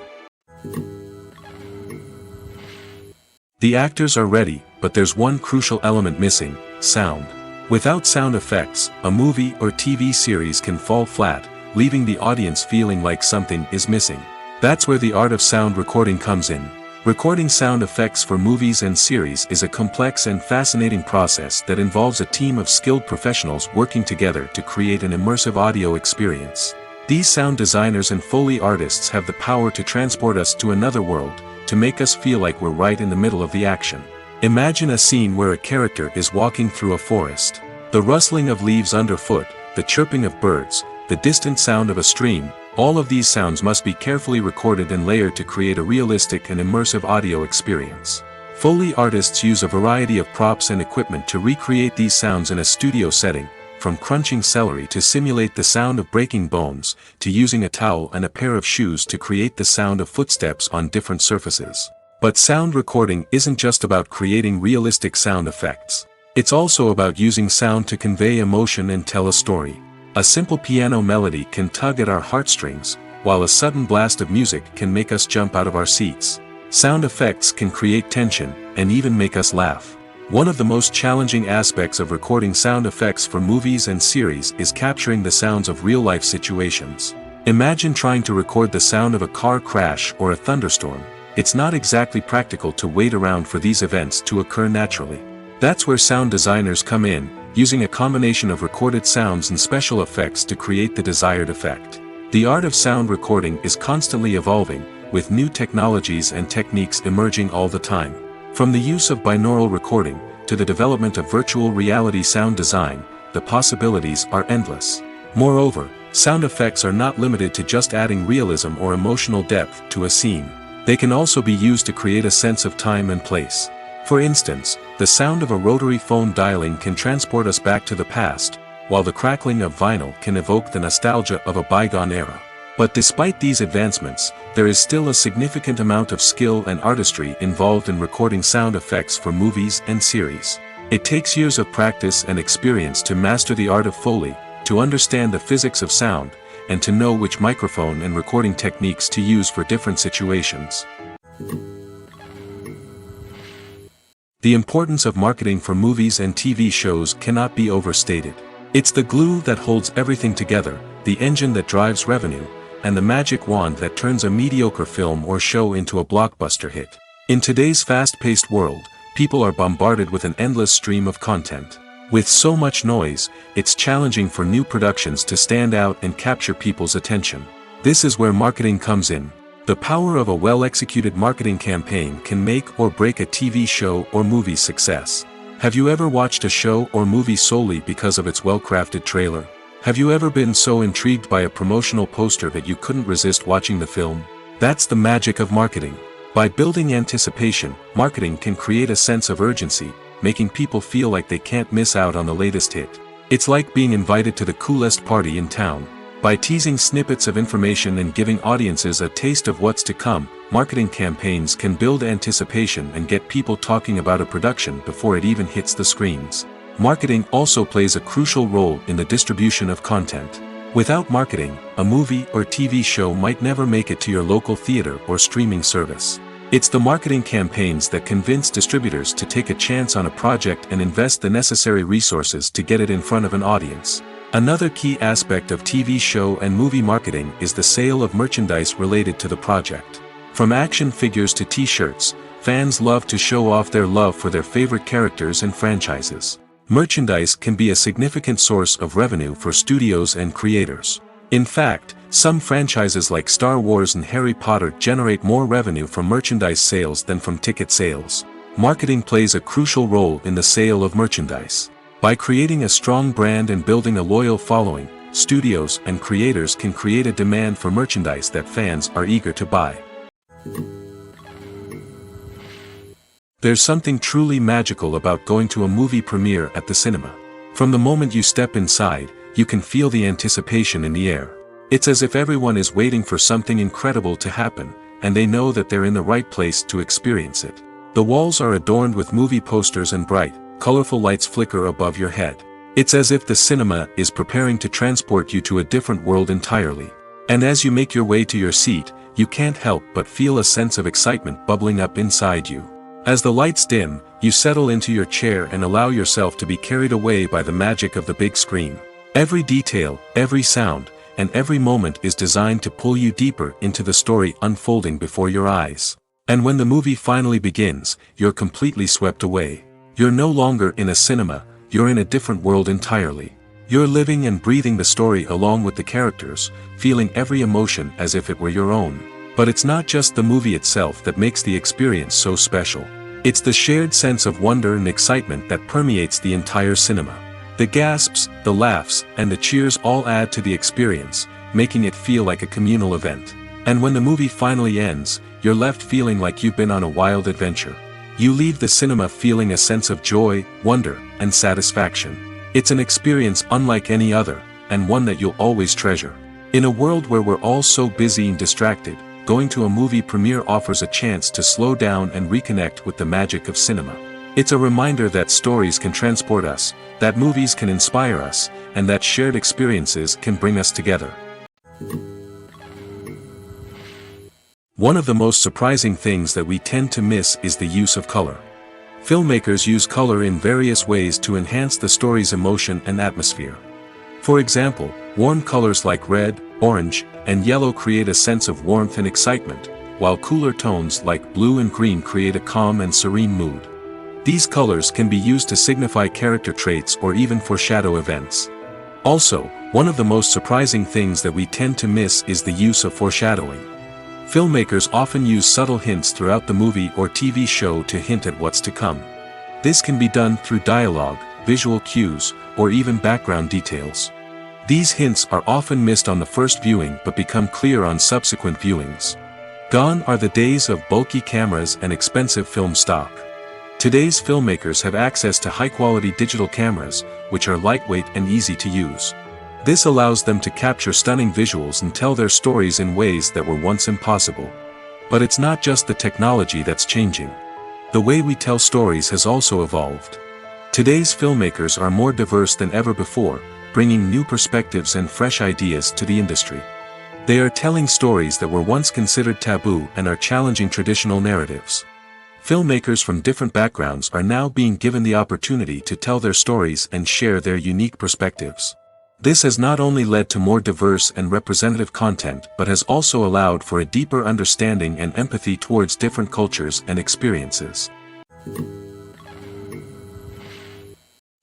The actors are ready, but there's one crucial element missing: sound. Without sound effects, a movie or TV series can fall flat, leaving the audience feeling like something is missing. That's where the art of sound recording comes in. Recording sound effects for movies and series is a complex and fascinating process that involves a team of skilled professionals working together to create an immersive audio experience. These sound designers and Foley artists have the power to transport us to another world, to make us feel like we're right in the middle of the action. Imagine a scene where a character is walking through a forest. The rustling of leaves underfoot, the chirping of birds, the distant sound of a stream, all of these sounds must be carefully recorded and layered to create a realistic and immersive audio experience. Foley artists use a variety of props and equipment to recreate these sounds in a studio setting, from crunching celery to simulate the sound of breaking bones, to using a towel and a pair of shoes to create the sound of footsteps on different surfaces. But sound recording isn't just about creating realistic sound effects. It's also about using sound to convey emotion and tell a story. A simple piano melody can tug at our heartstrings, while a sudden blast of music can make us jump out of our seats. Sound effects can create tension, and even make us laugh. One of the most challenging aspects of recording sound effects for movies and series is capturing the sounds of real-life situations. Imagine trying to record the sound of a car crash or a thunderstorm. It's not exactly practical to wait around for these events to occur naturally. That's where sound designers come in, using a combination of recorded sounds and special effects to create the desired effect. The art of sound recording is constantly evolving, with new technologies and techniques emerging all the time. From the use of binaural recording, to the development of virtual reality sound design, the possibilities are endless. Moreover, sound effects are not limited to just adding realism or emotional depth to a scene. They can also be used to create a sense of time and place. For instance, the sound of a rotary phone dialing can transport us back to the past, while the crackling of vinyl can evoke the nostalgia of a bygone era. But despite these advancements, there is still a significant amount of skill and artistry involved in recording sound effects for movies and series. It takes years of practice and experience to master the art of Foley, to understand the physics of sound, and to know which microphone and recording techniques to use for different situations. The importance of marketing for movies and TV shows cannot be overstated. It's the glue that holds everything together, the engine that drives revenue, and the magic wand that turns a mediocre film or show into a blockbuster hit. In today's fast-paced world, people are bombarded with an endless stream of content. With so much noise, it's challenging for new productions to stand out and capture people's attention. This is where marketing comes in. The power of a well-executed marketing campaign can make or break a TV show or movie's success. Have you ever watched a show or movie solely because of its well-crafted trailer? Have you ever been so intrigued by a promotional poster that you couldn't resist watching the film? That's the magic of marketing. By building anticipation, marketing can create a sense of urgency, making people feel like they can't miss out on the latest hit. It's like being invited to the coolest party in town. By teasing snippets of information and giving audiences a taste of what's to come, marketing campaigns can build anticipation and get people talking about a production before it even hits the screens. Marketing also plays a crucial role in the distribution of content. Without marketing, a movie or TV show might never make it to your local theater or streaming service. It's the marketing campaigns that convince distributors to take a chance on a project and invest the necessary resources to get it in front of an audience. Another key aspect of TV show and movie marketing is the sale of merchandise related to the project. From action figures to t-shirts, fans love to show off their love for their favorite characters and franchises. Merchandise can be a significant source of revenue for studios and creators. In fact, some franchises like Star Wars and Harry Potter generate more revenue from merchandise sales than from ticket sales. Marketing plays a crucial role in the sale of merchandise. By creating a strong brand and building a loyal following, studios and creators can create a demand for merchandise that fans are eager to buy. There's something truly magical about going to a movie premiere at the cinema. From the moment you step inside, you can feel the anticipation in the air. It's as if everyone is waiting for something incredible to happen, and they know that they're in the right place to experience it. The walls are adorned with movie posters and bright, colorful lights flicker above your head. It's as if the cinema is preparing to transport you to a different world entirely. And as you make your way to your seat, you can't help but feel a sense of excitement bubbling up inside you. As the lights dim, you settle into your chair and allow yourself to be carried away by the magic of the big screen. Every detail, every sound, and every moment is designed to pull you deeper into the story unfolding before your eyes. And when the movie finally begins, you're completely swept away. You're no longer in a cinema, you're in a different world entirely. You're living and breathing the story along with the characters, feeling every emotion as if it were your own. But it's not just the movie itself that makes the experience so special. It's the shared sense of wonder and excitement that permeates the entire cinema. The gasps, the laughs, and the cheers all add to the experience, making it feel like a communal event. And when the movie finally ends, you're left feeling like you've been on a wild adventure. You leave the cinema feeling a sense of joy, wonder, and satisfaction. It's an experience unlike any other, and one that you'll always treasure. In a world where we're all so busy and distracted, going to a movie premiere offers a chance to slow down and reconnect with the magic of cinema. It's a reminder that stories can transport us, that movies can inspire us, and that shared experiences can bring us together. One of the most surprising things that we tend to miss is the use of color. Filmmakers use color in various ways to enhance the story's emotion and atmosphere. For example, warm colors like red, orange, and yellow create a sense of warmth and excitement, while cooler tones like blue and green create a calm and serene mood. These colors can be used to signify character traits or even foreshadow events. Also, one of the most surprising things that we tend to miss is the use of foreshadowing. Filmmakers often use subtle hints throughout the movie or TV show to hint at what's to come. This can be done through dialogue, visual cues, or even background details. These hints are often missed on the first viewing but become clear on subsequent viewings. Gone are the days of bulky cameras and expensive film stock. Today's filmmakers have access to high-quality digital cameras, which are lightweight and easy to use. This allows them to capture stunning visuals and tell their stories in ways that were once impossible. But it's not just the technology that's changing. The way we tell stories has also evolved. Today's filmmakers are more diverse than ever before, bringing new perspectives and fresh ideas to the industry. They are telling stories that were once considered taboo and are challenging traditional narratives. Filmmakers from different backgrounds are now being given the opportunity to tell their stories and share their unique perspectives. This has not only led to more diverse and representative content but has also allowed for a deeper understanding and empathy towards different cultures and experiences.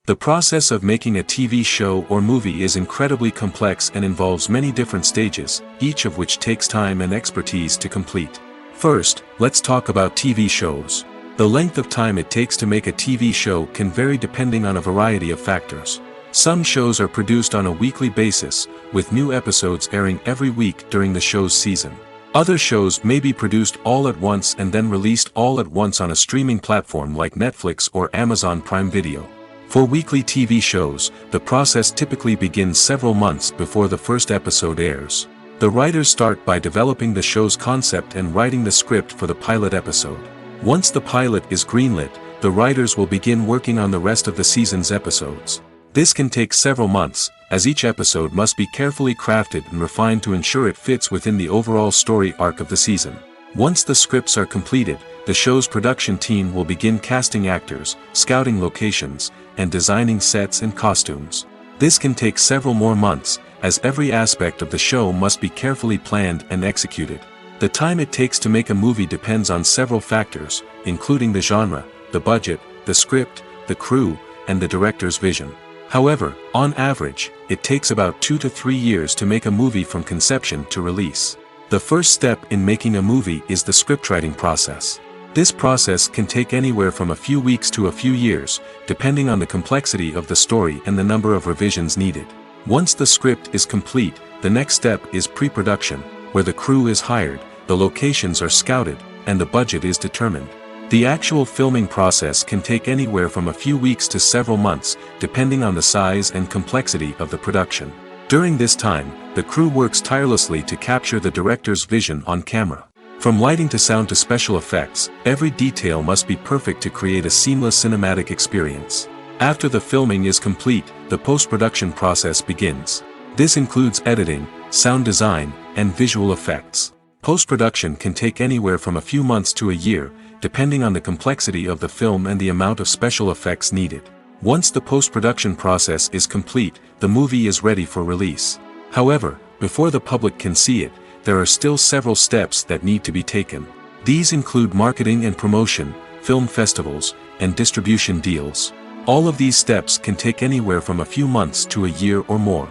The process of making a TV show or movie is incredibly complex and involves many different stages, each of which takes time and expertise to complete. First, let's talk about TV shows. The length of time it takes to make a TV show can vary depending on a variety of factors. Some shows are produced on a weekly basis, with new episodes airing every week during the show's season. Other shows may be produced all at once and then released all at once on a streaming platform like Netflix or Amazon Prime Video. For weekly TV shows, the process typically begins several months before the first episode airs. The writers start by developing the show's concept and writing the script for the pilot episode. Once the pilot is greenlit, the writers will begin working on the rest of the season's episodes. This can take several months, as each episode must be carefully crafted and refined to ensure it fits within the overall story arc of the season. Once the scripts are completed, the show's production team will begin casting actors, scouting locations, and designing sets and costumes. This can take several more months, as every aspect of the show must be carefully planned and executed. The time it takes to make a movie depends on several factors, including the genre, the budget, the script, the crew, and the director's vision. However, on average, it takes about 2 to 3 years to make a movie from conception to release. The first step in making a movie is the scriptwriting process. This process can take anywhere from a few weeks to a few years, depending on the complexity of the story and the number of revisions needed. Once the script is complete, the next step is pre-production, where the crew is hired, the locations are scouted, and the budget is determined. The actual filming process can take anywhere from a few weeks to several months, depending on the size and complexity of the production. During this time, the crew works tirelessly to capture the director's vision on camera. From lighting to sound to special effects, every detail must be perfect to create a seamless cinematic experience. After the filming is complete, the post-production process begins. This includes editing, sound design, and visual effects. Post-production can take anywhere from a few months to a year, depending on the complexity of the film and the amount of special effects needed. Once the post-production process is complete, the movie is ready for release. However, before the public can see it, there are still several steps that need to be taken. These include marketing and promotion, film festivals, and distribution deals. All of these steps can take anywhere from a few months to a year or more.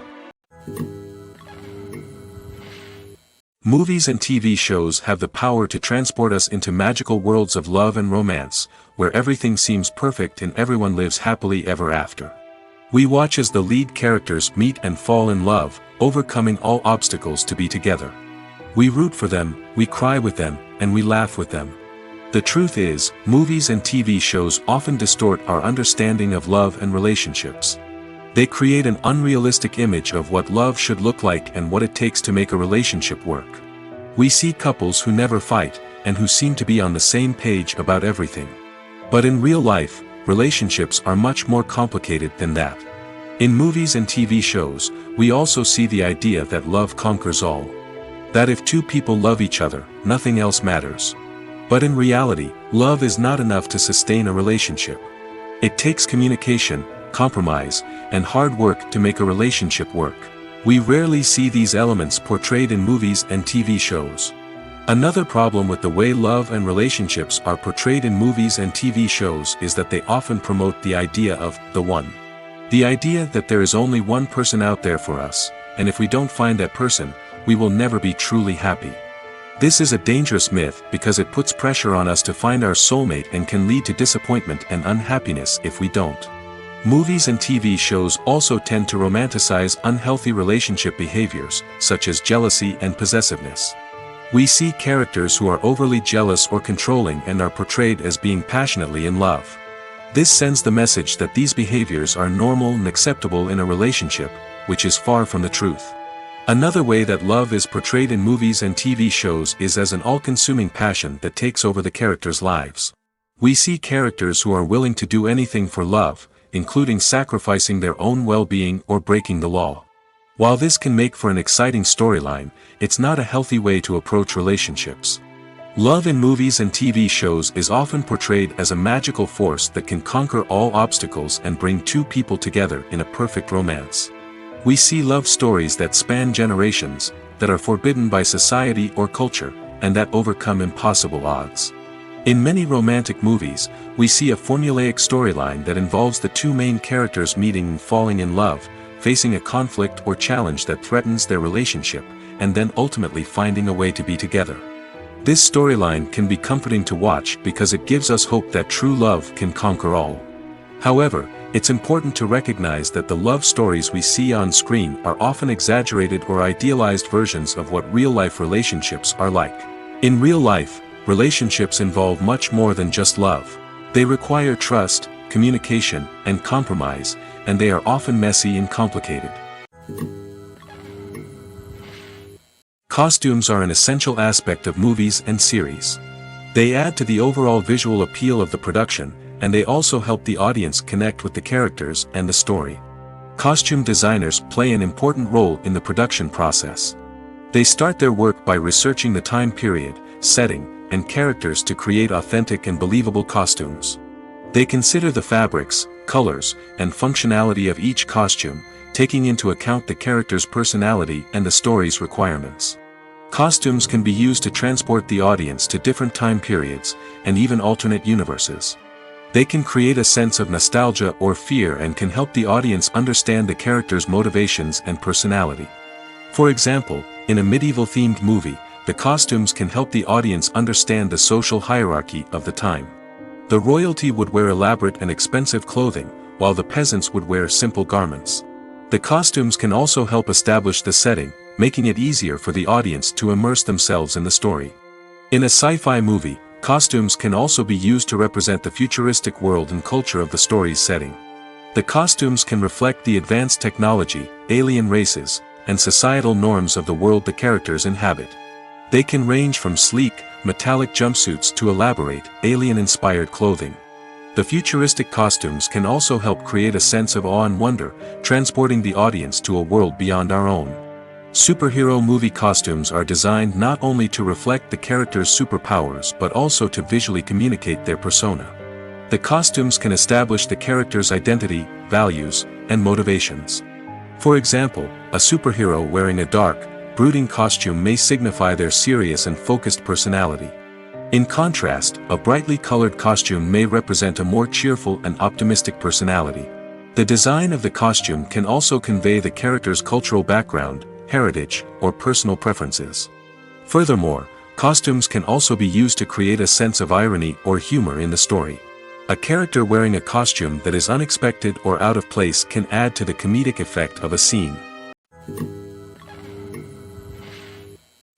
Movies and TV shows have the power to transport us into magical worlds of love and romance, where everything seems perfect and everyone lives happily ever after. We watch as the lead characters meet and fall in love, overcoming all obstacles to be together. We root for them, we cry with them, and we laugh with them. The truth is, movies and TV shows often distort our understanding of love and relationships. They create an unrealistic image of what love should look like and what it takes to make a relationship work. We see couples who never fight, and who seem to be on the same page about everything. But in real life, relationships are much more complicated than that. In movies and TV shows, we also see the idea that love conquers all. That if two people love each other, nothing else matters. But in reality, love is not enough to sustain a relationship. It takes communication, compromise, and hard work to make a relationship work. We rarely see these elements portrayed in movies and TV shows. Another problem with the way love and relationships are portrayed in movies and TV shows is that they often promote the idea of the one. The idea that there is only one person out there for us, and if we don't find that person, we will never be truly happy. This is a dangerous myth because it puts pressure on us to find our soulmate and can lead to disappointment and unhappiness if we don't. Movies and TV shows also tend to romanticize unhealthy relationship behaviors, such as jealousy and possessiveness. We see characters who are overly jealous or controlling and are portrayed as being passionately in love. This sends the message that these behaviors are normal and acceptable in a relationship, which is far from the truth. Another way that love is portrayed in movies and TV shows is as an all-consuming passion that takes over the characters' lives. We see characters who are willing to do anything for love, including sacrificing their own well-being or breaking the law. While this can make for an exciting storyline, it's not a healthy way to approach relationships. Love in movies and TV shows is often portrayed as a magical force that can conquer all obstacles and bring two people together in a perfect romance. We see love stories that span generations, that are forbidden by society or culture, and that overcome impossible odds. In many romantic movies, we see a formulaic storyline that involves the two main characters meeting and falling in love, facing a conflict or challenge that threatens their relationship, and then ultimately finding a way to be together. This storyline can be comforting to watch because it gives us hope that true love can conquer all. However, it's important to recognize that the love stories we see on screen are often exaggerated or idealized versions of what real-life relationships are like. In real life, relationships involve much more than just love. They require trust, communication, and compromise, and they are often messy and complicated. Costumes are an essential aspect of movies and series. They add to the overall visual appeal of the production, and they also help the audience connect with the characters and the story. Costume designers play an important role in the production process. They start their work by researching the time period, setting, and characters to create authentic and believable costumes. They consider the fabrics, colors, and functionality of each costume, taking into account the character's personality and the story's requirements. Costumes can be used to transport the audience to different time periods, and even alternate universes. They can create a sense of nostalgia or fear and can help the audience understand the character's motivations and personality. For example, in a medieval-themed movie, the costumes can help the audience understand the social hierarchy of the time. The royalty would wear elaborate and expensive clothing, while the peasants would wear simple garments. The costumes can also help establish the setting, making it easier for the audience to immerse themselves in the story. In a sci-fi movie, costumes can also be used to represent the futuristic world and culture of the story's setting. The costumes can reflect the advanced technology, alien races, and societal norms of the world the characters inhabit. They can range from sleek, metallic jumpsuits to elaborate, alien-inspired clothing. The futuristic costumes can also help create a sense of awe and wonder, transporting the audience to a world beyond our own. Superhero movie costumes are designed not only to reflect the character's superpowers but also to visually communicate their persona. The costumes can establish the character's identity, values, and motivations. For example, a superhero wearing a dark, brooding costume may signify their serious and focused personality. In contrast, a brightly colored costume may represent a more cheerful and optimistic personality. The design of the costume can also convey the character's cultural background, heritage, or personal preferences. Furthermore, costumes can also be used to create a sense of irony or humor in the story. A character wearing a costume that is unexpected or out of place can add to the comedic effect of a scene.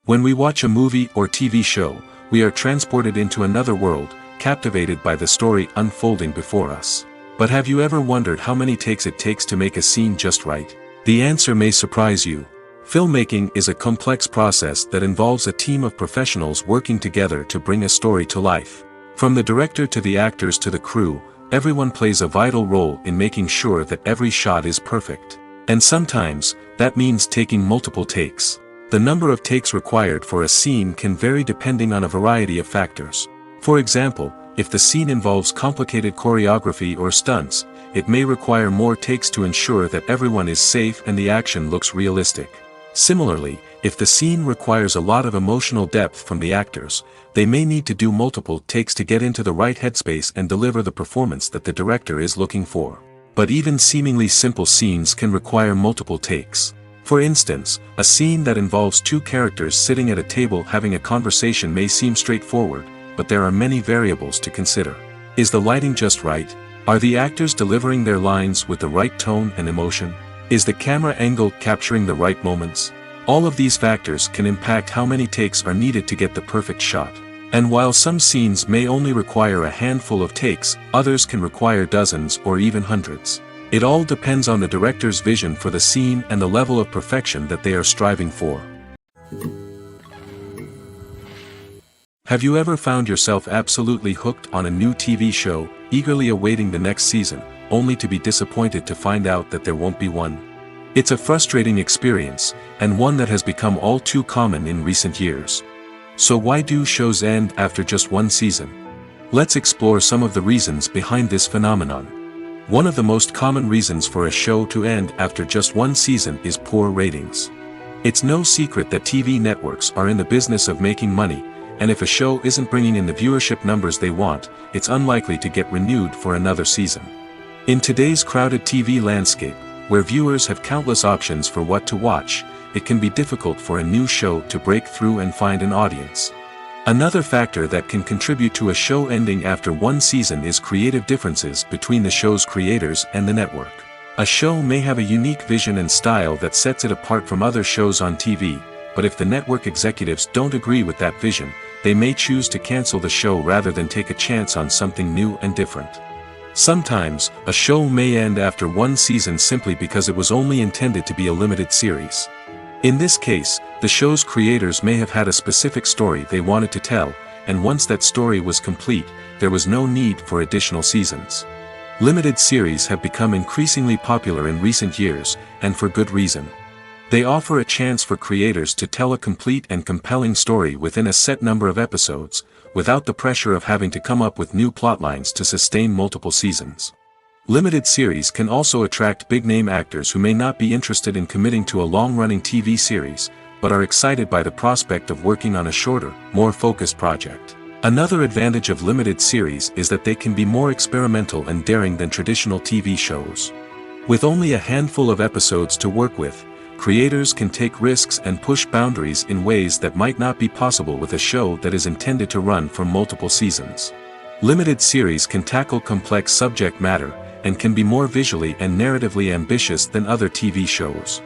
When we watch a movie or TV show, we are transported into another world, captivated by the story unfolding before us. But have you ever wondered how many takes it takes to make a scene just right? The answer may surprise you. Filmmaking is a complex process that involves a team of professionals working together to bring a story to life. From the director to the actors to the crew, everyone plays a vital role in making sure that every shot is perfect. And sometimes, that means taking multiple takes. The number of takes required for a scene can vary depending on a variety of factors. For example, if the scene involves complicated choreography or stunts, it may require more takes to ensure that everyone is safe and the action looks realistic. Similarly, if the scene requires a lot of emotional depth from the actors, they may need to do multiple takes to get into the right headspace and deliver the performance that the director is looking for. But even seemingly simple scenes can require multiple takes. For instance, a scene that involves two characters sitting at a table having a conversation may seem straightforward, but there are many variables to consider. Is the lighting just right? Are the actors delivering their lines with the right tone and emotion? Is the camera angle capturing the right moments? All of these factors can impact how many takes are needed to get the perfect shot. And while some scenes may only require a handful of takes, others can require dozens or even hundreds. It all depends on the director's vision for the scene and the level of perfection that they are striving for. Have you ever found yourself absolutely hooked on a new TV show, eagerly awaiting the next season, only to be disappointed to find out that there won't be one? It's a frustrating experience, and one that has become all too common in recent years. So why do shows end after just one season? Let's explore some of the reasons behind this phenomenon. One of the most common reasons for a show to end after just one season is poor ratings. It's no secret that TV networks are in the business of making money, and if a show isn't bringing in the viewership numbers they want, it's unlikely to get renewed for another season. In today's crowded TV landscape, where viewers have countless options for what to watch, it can be difficult for a new show to break through and find an audience. Another factor that can contribute to a show ending after one season is creative differences between the show's creators and the network. A show may have a unique vision and style that sets it apart from other shows on TV, but if the network executives don't agree with that vision, they may choose to cancel the show rather than take a chance on something new and different. Sometimes, a show may end after one season simply because it was only intended to be a limited series. In this case, the show's creators may have had a specific story they wanted to tell, and once that story was complete, there was no need for additional seasons. Limited series have become increasingly popular in recent years, and for good reason. They offer a chance for creators to tell a complete and compelling story within a set number of episodes, without the pressure of having to come up with new plotlines to sustain multiple seasons. Limited series can also attract big-name actors who may not be interested in committing to a long-running TV series, but are excited by the prospect of working on a shorter, more focused project. Another advantage of limited series is that they can be more experimental and daring than traditional TV shows. With only a handful of episodes to work with, creators can take risks and push boundaries in ways that might not be possible with a show that is intended to run for multiple seasons. Limited series can tackle complex subject matter, and can be more visually and narratively ambitious than other TV shows.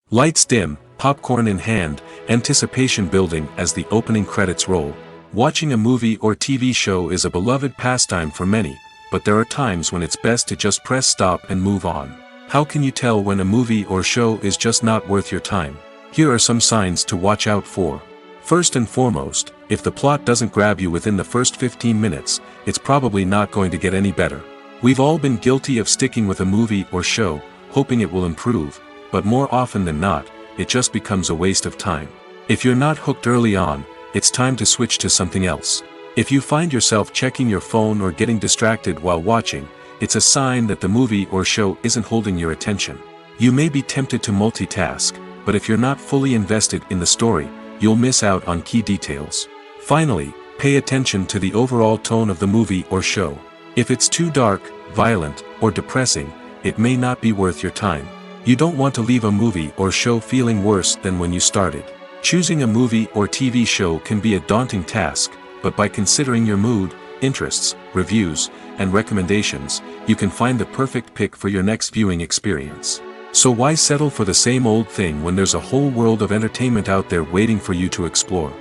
Lights dim, popcorn in hand, anticipation building as the opening credits roll. Watching a movie or TV show is a beloved pastime for many, but there are times when it's best to just press stop and move on. How can you tell when a movie or show is just not worth your time? Here are some signs to watch out for. First and foremost, if the plot doesn't grab you within the first 15 minutes, it's probably not going to get any better. We've all been guilty of sticking with a movie or show, hoping it will improve, but more often than not, it just becomes a waste of time. If you're not hooked early on, it's time to switch to something else. If you find yourself checking your phone or getting distracted while watching, it's a sign that the movie or show isn't holding your attention. You may be tempted to multitask, but if you're not fully invested in the story, you'll miss out on key details. Finally, pay attention to the overall tone of the movie or show. If it's too dark, violent, or depressing, it may not be worth your time. You don't want to leave a movie or show feeling worse than when you started. Choosing a movie or TV show can be a daunting task, but by considering your mood, interests, reviews, and recommendations, you can find the perfect pick for your next viewing experience. So why settle for the same old thing when there's a whole world of entertainment out there waiting for you to explore?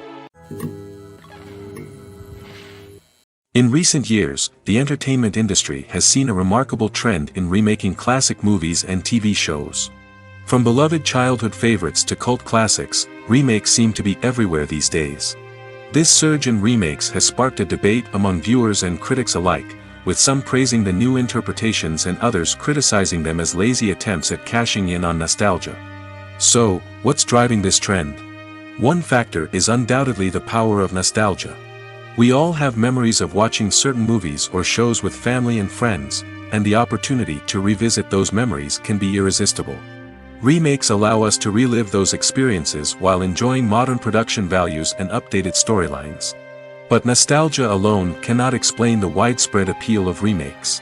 In recent years, the entertainment industry has seen a remarkable trend in remaking classic movies and TV shows. From beloved childhood favorites to cult classics, remakes seem to be everywhere these days. This surge in remakes has sparked a debate among viewers and critics alike, with some praising the new interpretations and others criticizing them as lazy attempts at cashing in on nostalgia. So, what's driving this trend? One factor is undoubtedly the power of nostalgia. We all have memories of watching certain movies or shows with family and friends, and the opportunity to revisit those memories can be irresistible. Remakes allow us to relive those experiences while enjoying modern production values and updated storylines. But nostalgia alone cannot explain the widespread appeal of remakes.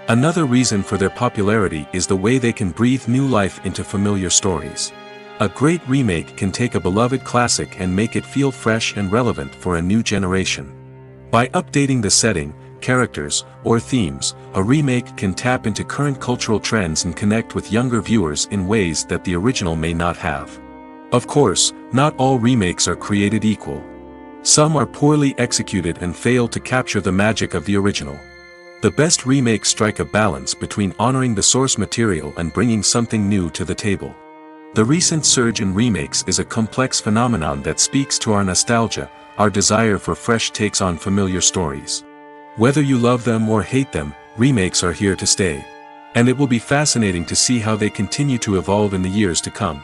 Another reason for their popularity is the way they can breathe new life into familiar stories. A great remake can take a beloved classic and make it feel fresh and relevant for a new generation. By updating the setting, characters, or themes, a remake can tap into current cultural trends and connect with younger viewers in ways that the original may not have. Of course, not all remakes are created equal. Some are poorly executed and fail to capture the magic of the original. The best remakes strike a balance between honoring the source material and bringing something new to the table. The recent surge in remakes is a complex phenomenon that speaks to our nostalgia, our desire for fresh takes on familiar stories. Whether you love them or hate them, remakes are here to stay. And it will be fascinating to see how they continue to evolve in the years to come.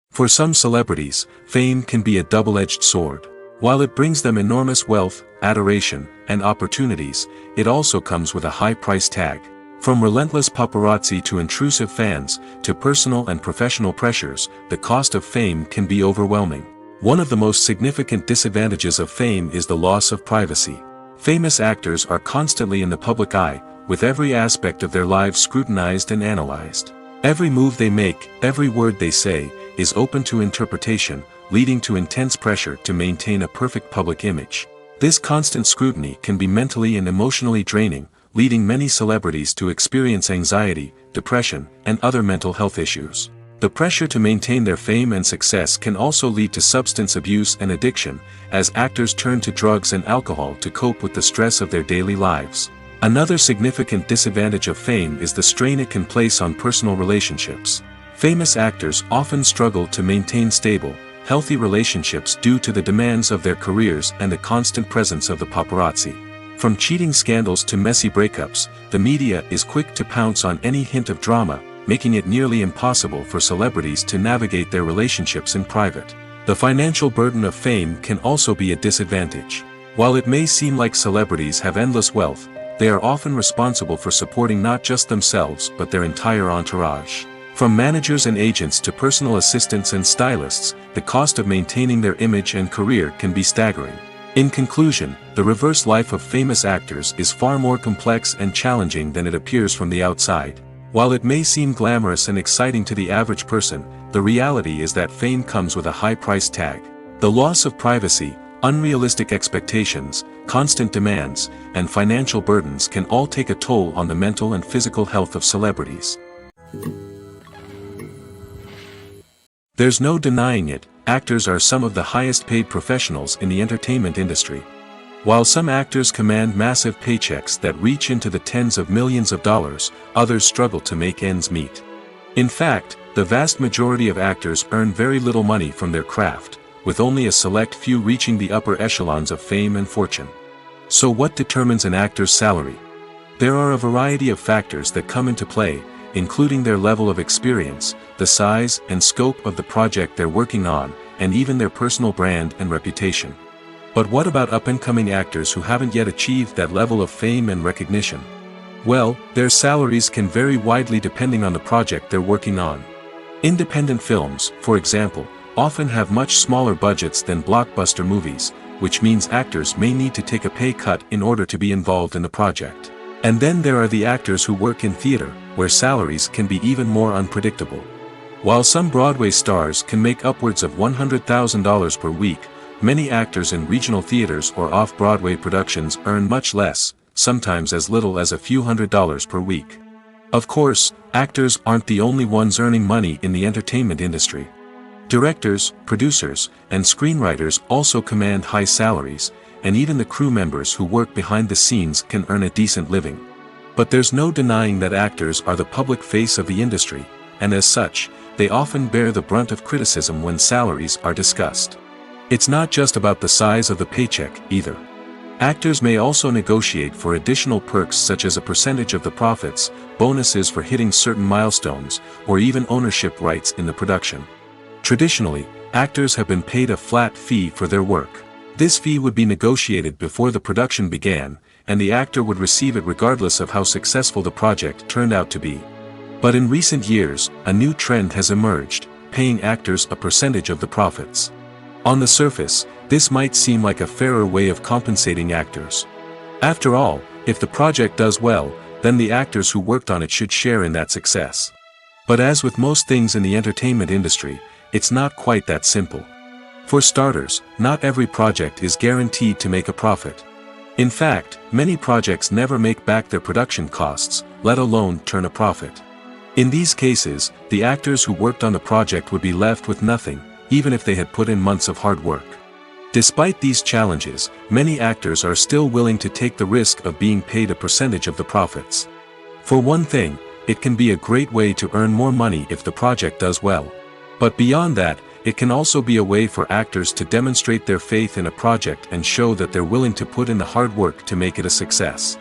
For some celebrities, fame can be a double-edged sword. While it brings them enormous wealth, adoration, and opportunities, it also comes with a high price tag. From relentless paparazzi to intrusive fans, to personal and professional pressures, the cost of fame can be overwhelming. One of the most significant disadvantages of fame is the loss of privacy. Famous actors are constantly in the public eye, with every aspect of their lives scrutinized and analyzed. Every move they make, every word they say, is open to interpretation, leading to intense pressure to maintain a perfect public image. This constant scrutiny can be mentally and emotionally draining, leading many celebrities to experience anxiety, depression, and other mental health issues. The pressure to maintain their fame and success can also lead to substance abuse and addiction, as actors turn to drugs and alcohol to cope with the stress of their daily lives. Another significant disadvantage of fame is the strain it can place on personal relationships. Famous actors often struggle to maintain stable, healthy relationships due to the demands of their careers and the constant presence of the paparazzi. From cheating scandals to messy breakups, the media is quick to pounce on any hint of drama, making it nearly impossible for celebrities to navigate their relationships in private. The financial burden of fame can also be a disadvantage. While it may seem like celebrities have endless wealth, they are often responsible for supporting not just themselves but their entire entourage. From managers and agents to personal assistants and stylists, the cost of maintaining their image and career can be staggering. In conclusion, the reverse life of famous actors is far more complex and challenging than it appears from the outside. While it may seem glamorous and exciting to the average person, the reality is that fame comes with a high price tag. The loss of privacy, unrealistic expectations, constant demands, and financial burdens can all take a toll on the mental and physical health of celebrities. There's no denying it, actors are some of the highest paid professionals in the entertainment industry. While some actors command massive paychecks that reach into the tens of millions of dollars, others struggle to make ends meet. In fact, the vast majority of actors earn very little money from their craft, with only a select few reaching the upper echelons of fame and fortune. So what determines an actor's salary? There are a variety of factors that come into play, including their level of experience, the size and scope of the project they're working on, and even their personal brand and reputation. But what about up-and-coming actors who haven't yet achieved that level of fame and recognition? Well, their salaries can vary widely depending on the project they're working on. Independent films, for example, often have much smaller budgets than blockbuster movies, which means actors may need to take a pay cut in order to be involved in the project. And then there are the actors who work in theater, where salaries can be even more unpredictable. While some Broadway stars can make upwards of $100,000 per week, many actors in regional theaters or off-Broadway productions earn much less, sometimes as little as a few $100s per week. Of course, actors aren't the only ones earning money in the entertainment industry. Directors, producers, and screenwriters also command high salaries, and even the crew members who work behind the scenes can earn a decent living. But there's no denying that actors are the public face of the industry, and as such, they often bear the brunt of criticism when salaries are discussed. It's not just about the size of the paycheck, either. Actors may also negotiate for additional perks such as a percentage of the profits, bonuses for hitting certain milestones, or even ownership rights in the production. Traditionally, actors have been paid a flat fee for their work. This fee would be negotiated before the production began, and the actor would receive it regardless of how successful the project turned out to be. But in recent years, a new trend has emerged, paying actors a percentage of the profits. On the surface, this might seem like a fairer way of compensating actors. After all, if the project does well, then the actors who worked on it should share in that success. But as with most things in the entertainment industry, it's not quite that simple. For starters, not every project is guaranteed to make a profit. In fact, many projects never make back their production costs, let alone turn a profit. In these cases, the actors who worked on the project would be left with nothing, even if they had put in months of hard work. Despite these challenges, many actors are still willing to take the risk of being paid a percentage of the profits. For one thing, it can be a great way to earn more money if the project does well. But beyond that, it can also be a way for actors to demonstrate their faith in a project and show that they're willing to put in the hard work to make it a success.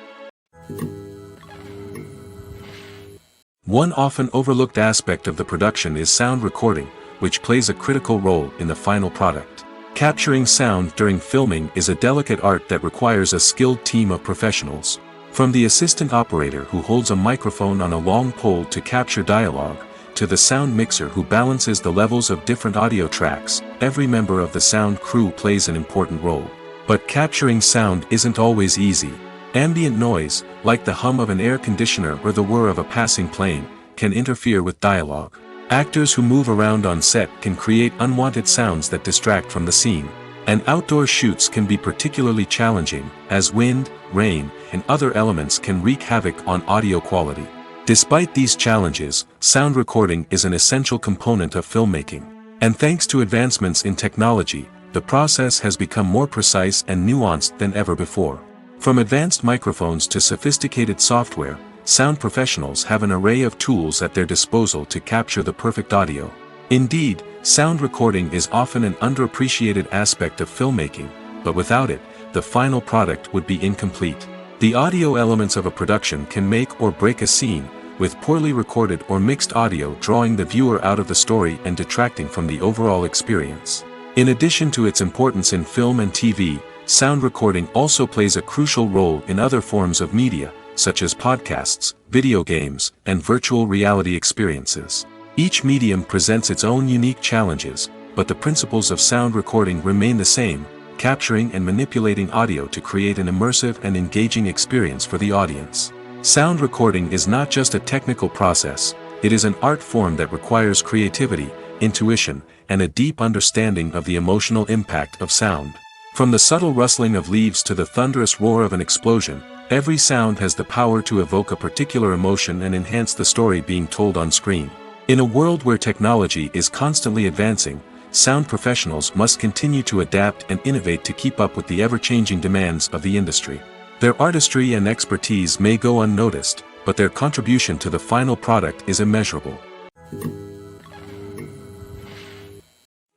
One often overlooked aspect of the production is sound recording, which plays a critical role in the final product. Capturing sound during filming is a delicate art that requires a skilled team of professionals. From the assistant operator who holds a microphone on a long pole to capture dialogue, to the sound mixer who balances the levels of different audio tracks, every member of the sound crew plays an important role. But capturing sound isn't always easy. Ambient noise, like the hum of an air conditioner or the whir of a passing plane, can interfere with dialogue. Actors who move around on set can create unwanted sounds that distract from the scene. And outdoor shoots can be particularly challenging, as wind, rain, and other elements can wreak havoc on audio quality. Despite these challenges, sound recording is an essential component of filmmaking. And thanks to advancements in technology, the process has become more precise and nuanced than ever before. From advanced microphones to sophisticated software, sound professionals have an array of tools at their disposal to capture the perfect audio. Indeed, sound recording is often an underappreciated aspect of filmmaking, but without it, the final product would be incomplete. The audio elements of a production can make or break a scene, with poorly recorded or mixed audio drawing the viewer out of the story and detracting from the overall experience. In addition to its importance in film and TV, sound recording also plays a crucial role in other forms of media, such as podcasts, video games, and virtual reality experiences. Each medium presents its own unique challenges, but the principles of sound recording remain the same: capturing and manipulating audio to create an immersive and engaging experience for the audience. Sound recording is not just a technical process, it is an art form that requires creativity, intuition, and a deep understanding of the emotional impact of sound. From the subtle rustling of leaves to the thunderous roar of an explosion, every sound has the power to evoke a particular emotion and enhance the story being told on screen. In a world where technology is constantly advancing, sound professionals must continue to adapt and innovate to keep up with the ever-changing demands of the industry. Their artistry and expertise may go unnoticed, but their contribution to the final product is immeasurable.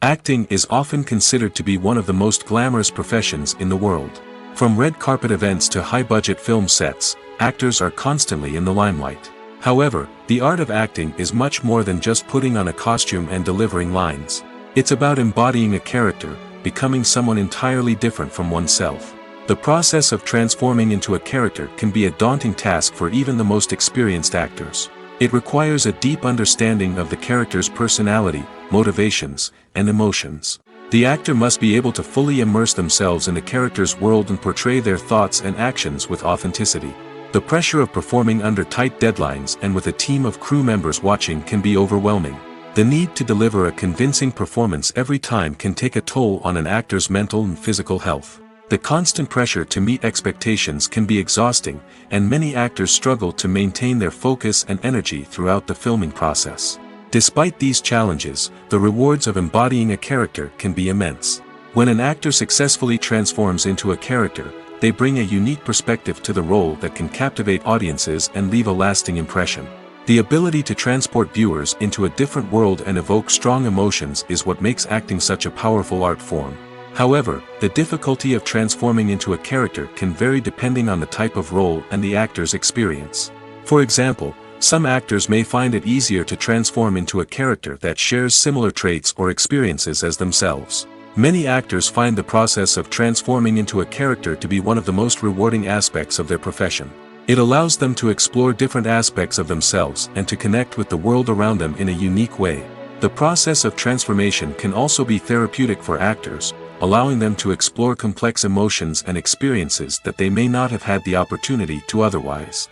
Acting is often considered to be one of the most glamorous professions in the world. From red carpet events to high-budget film sets, actors are constantly in the limelight. However, the art of acting is much more than just putting on a costume and delivering lines. It's about embodying a character, becoming someone entirely different from oneself. The process of transforming into a character can be a daunting task for even the most experienced actors. It requires a deep understanding of the character's personality, motivations, and emotions. The actor must be able to fully immerse themselves in the character's world and portray their thoughts and actions with authenticity. The pressure of performing under tight deadlines and with a team of crew members watching can be overwhelming. The need to deliver a convincing performance every time can take a toll on an actor's mental and physical health. The constant pressure to meet expectations can be exhausting, and many actors struggle to maintain their focus and energy throughout the filming process. Despite these challenges, the rewards of embodying a character can be immense. When an actor successfully transforms into a character, they bring a unique perspective to the role that can captivate audiences and leave a lasting impression. The ability to transport viewers into a different world and evoke strong emotions is what makes acting such a powerful art form. However, the difficulty of transforming into a character can vary depending on the type of role and the actor's experience. For example, some actors may find it easier to transform into a character that shares similar traits or experiences as themselves. Many actors find the process of transforming into a character to be one of the most rewarding aspects of their profession. It allows them to explore different aspects of themselves and to connect with the world around them in a unique way. The process of transformation can also be therapeutic for actors, allowing them to explore complex emotions and experiences that they may not have had the opportunity to otherwise.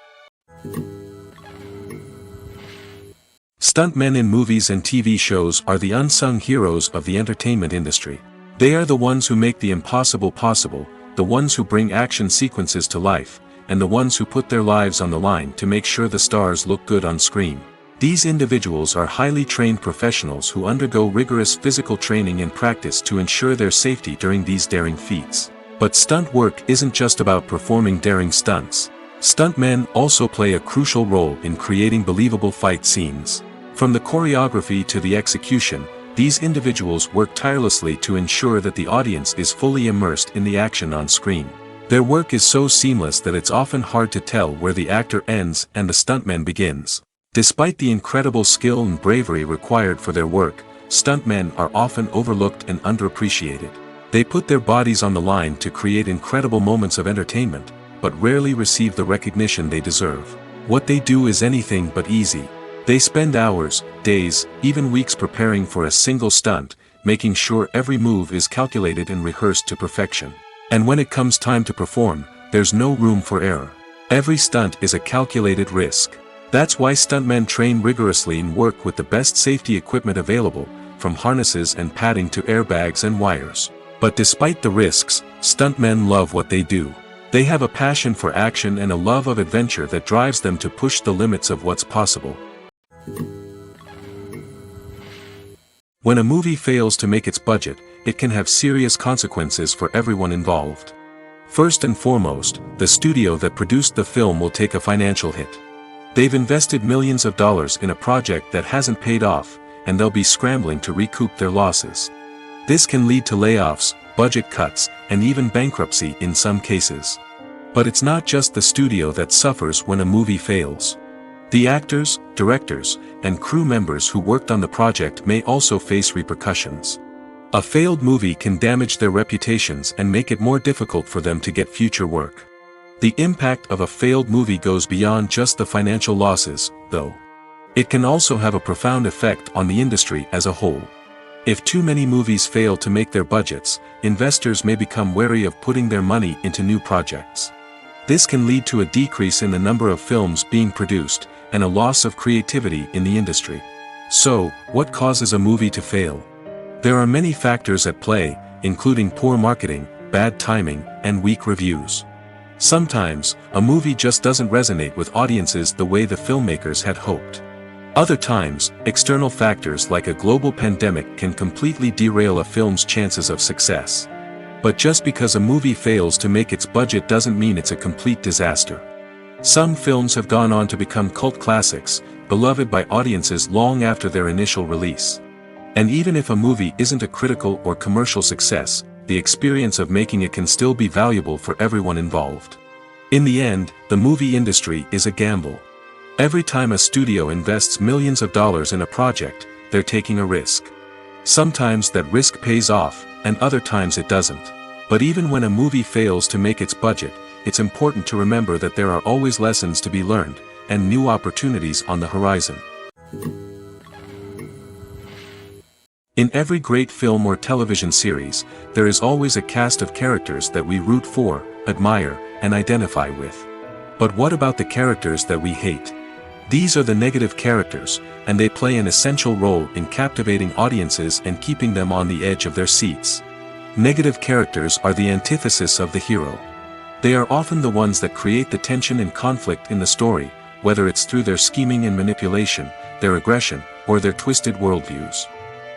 Stuntmen in movies and TV shows are the unsung heroes of the entertainment industry. They are the ones who make the impossible possible, the ones who bring action sequences to life, and the ones who put their lives on the line to make sure the stars look good on screen. These individuals are highly trained professionals who undergo rigorous physical training and practice to ensure their safety during these daring feats. But stunt work isn't just about performing daring stunts. Stuntmen also play a crucial role in creating believable fight scenes. From the choreography to the execution, these individuals work tirelessly to ensure that the audience is fully immersed in the action on screen. Their work is so seamless that it's often hard to tell where the actor ends and the stuntman begins. Despite the incredible skill and bravery required for their work, stuntmen are often overlooked and underappreciated. They put their bodies on the line to create incredible moments of entertainment, but rarely receive the recognition they deserve. What they do is anything but easy. They spend hours, days, even weeks preparing for a single stunt, making sure every move is calculated and rehearsed to perfection. And when it comes time to perform, there's no room for error. Every stunt is a calculated risk. That's why stuntmen train rigorously and work with the best safety equipment available, from harnesses and padding to airbags and wires. But despite the risks, stuntmen love what they do. They have a passion for action and a love of adventure that drives them to push the limits of what's possible. When a movie fails to make its budget, it can have serious consequences for everyone involved. First and foremost, the studio that produced the film will take a financial hit. They've invested millions of dollars in a project that hasn't paid off, and they'll be scrambling to recoup their losses. This can lead to layoffs, budget cuts, and even bankruptcy in some cases. But it's not just the studio that suffers when a movie fails. The actors, directors, and crew members who worked on the project may also face repercussions. A failed movie can damage their reputations and make it more difficult for them to get future work. The impact of a failed movie goes beyond just the financial losses, though. It can also have a profound effect on the industry as a whole. If too many movies fail to make their budgets, investors may become wary of putting their money into new projects. This can lead to a decrease in the number of films being produced, and a loss of creativity in the industry. So, what causes a movie to fail? There are many factors at play, including poor marketing, bad timing, and weak reviews. Sometimes, a movie just doesn't resonate with audiences the way the filmmakers had hoped. Other times, external factors like a global pandemic can completely derail a film's chances of success. But just because a movie fails to make its budget doesn't mean it's a complete disaster. Some films have gone on to become cult classics, beloved by audiences long after their initial release. And even if a movie isn't a critical or commercial success, the experience of making it can still be valuable for everyone involved. In the end, the movie industry is a gamble. Every time a studio invests millions of dollars in a project, they're taking a risk. Sometimes that risk pays off, and other times it doesn't. But even when a movie fails to make its budget, it's important to remember that there are always lessons to be learned, and new opportunities on the horizon. In every great film or television series, there is always a cast of characters that we root for, admire, and identify with. But what about the characters that we hate? These are the negative characters, and they play an essential role in captivating audiences and keeping them on the edge of their seats. Negative characters are the antithesis of the hero. They are often the ones that create the tension and conflict in the story, whether it's through their scheming and manipulation, their aggression, or their twisted worldviews.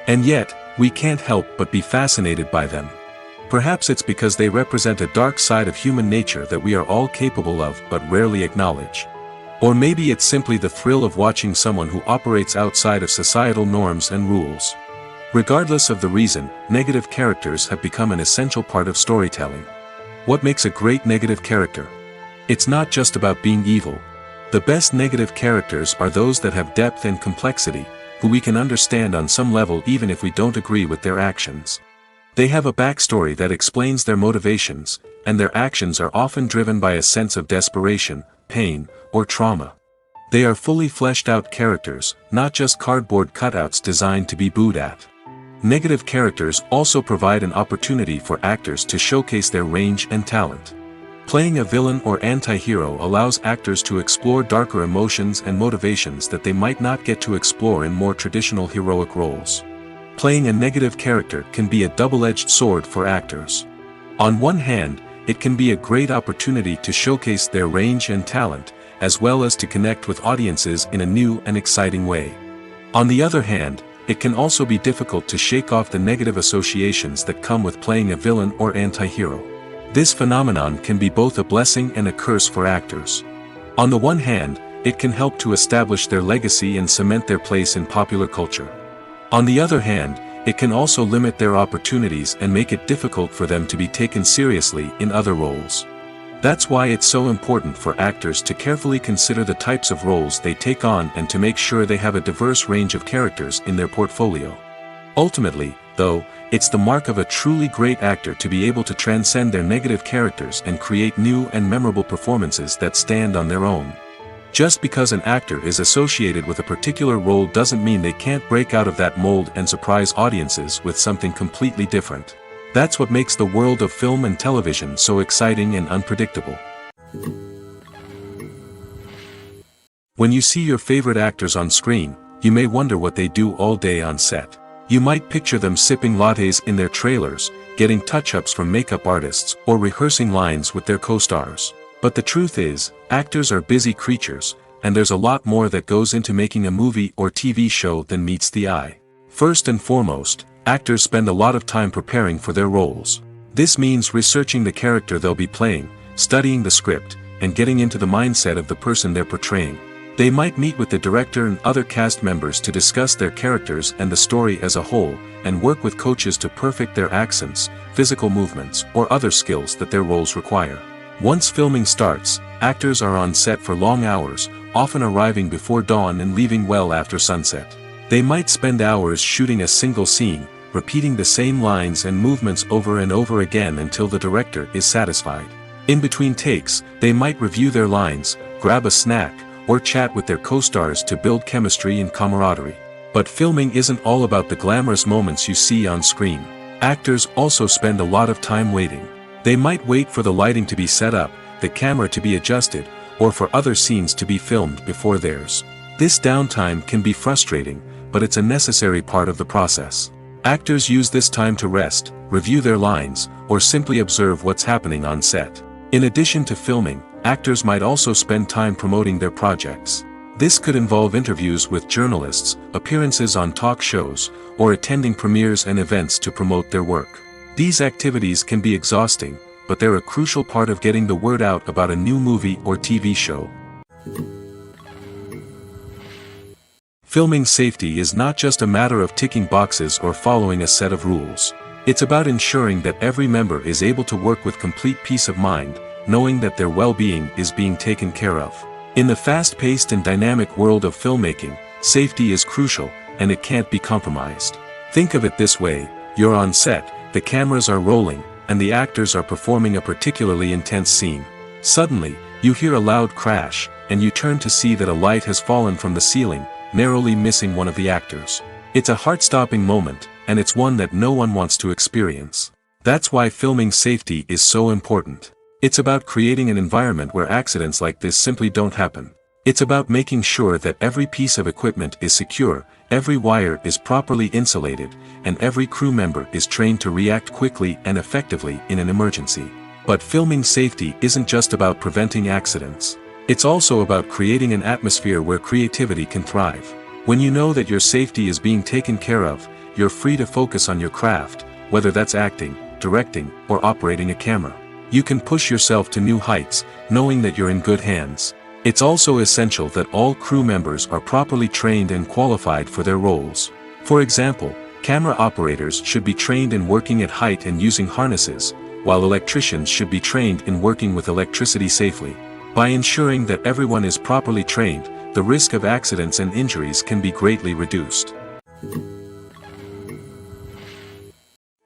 And yet, we can't help but be fascinated by them. Perhaps it's because they represent a dark side of human nature that we are all capable of but rarely acknowledge. Or maybe it's simply the thrill of watching someone who operates outside of societal norms and rules. Regardless of the reason, negative characters have become an essential part of storytelling. What makes a great negative character? It's not just about being evil. The best negative characters are those that have depth and complexity, who we can understand on some level even if we don't agree with their actions. They have a backstory that explains their motivations, and their actions are often driven by a sense of desperation, pain, or trauma. They are fully fleshed out characters, not just cardboard cutouts designed to be booed at. Negative characters also provide an opportunity for actors to showcase their range and talent. Playing a villain or anti-hero allows actors to explore darker emotions and motivations that they might not get to explore in more traditional heroic roles. Playing a negative character can be a double-edged sword for actors. On one hand, it can be a great opportunity to showcase their range and talent, as well as to connect with audiences in a new and exciting way. On the other hand, it can also be difficult to shake off the negative associations that come with playing a villain or anti-hero. This phenomenon can be both a blessing and a curse for actors. On the one hand, it can help to establish their legacy and cement their place in popular culture. On the other hand, it can also limit their opportunities and make it difficult for them to be taken seriously in other roles. That's why it's so important for actors to carefully consider the types of roles they take on and to make sure they have a diverse range of characters in their portfolio. Ultimately, though, it's the mark of a truly great actor to be able to transcend their negative characters and create new and memorable performances that stand on their own. Just because an actor is associated with a particular role doesn't mean they can't break out of that mold and surprise audiences with something completely different. That's what makes the world of film and television so exciting and unpredictable. When you see your favorite actors on screen, you may wonder what they do all day on set. You might picture them sipping lattes in their trailers, getting touch-ups from makeup artists, or rehearsing lines with their co-stars. But the truth is, actors are busy creatures, and there's a lot more that goes into making a movie or TV show than meets the eye. First and foremost, actors spend a lot of time preparing for their roles. This means researching the character they'll be playing, studying the script, and getting into the mindset of the person they're portraying. They might meet with the director and other cast members to discuss their characters and the story as a whole, and work with coaches to perfect their accents, physical movements, or other skills that their roles require. Once filming starts, actors are on set for long hours, often arriving before dawn and leaving well after sunset. They might spend hours shooting a single scene, repeating the same lines and movements over and over again until the director is satisfied. In between takes, they might review their lines, grab a snack, or chat with their co-stars to build chemistry and camaraderie. But filming isn't all about the glamorous moments you see on screen. Actors also spend a lot of time waiting. They might wait for the lighting to be set up, the camera to be adjusted, or for other scenes to be filmed before theirs. This downtime can be frustrating, but it's a necessary part of the process. Actors use this time to rest, review their lines, or simply observe what's happening on set. In addition to filming, actors might also spend time promoting their projects. This could involve interviews with journalists, appearances on talk shows, or attending premieres and events to promote their work. These activities can be exhausting, but they're a crucial part of getting the word out about a new movie or TV show. Filming safety is not just a matter of ticking boxes or following a set of rules. It's about ensuring that every member is able to work with complete peace of mind, knowing that their well-being is being taken care of. In the fast-paced and dynamic world of filmmaking, safety is crucial, and it can't be compromised. Think of it this way: you're on set, the cameras are rolling, and the actors are performing a particularly intense scene. Suddenly, you hear a loud crash, and you turn to see that a light has fallen from the ceiling, narrowly missing one of the actors. It's a heart-stopping moment, and it's one that no one wants to experience. That's why filming safety is so important. It's about creating an environment where accidents like this simply don't happen. It's about making sure that every piece of equipment is secure, every wire is properly insulated, and every crew member is trained to react quickly and effectively in an emergency. But filming safety isn't just about preventing accidents. It's also about creating an atmosphere where creativity can thrive. When you know that your safety is being taken care of, you're free to focus on your craft, whether that's acting, directing, or operating a camera. You can push yourself to new heights, knowing that you're in good hands. It's also essential that all crew members are properly trained and qualified for their roles. For example, camera operators should be trained in working at height and using harnesses, while electricians should be trained in working with electricity safely. By ensuring that everyone is properly trained, the risk of accidents and injuries can be greatly reduced.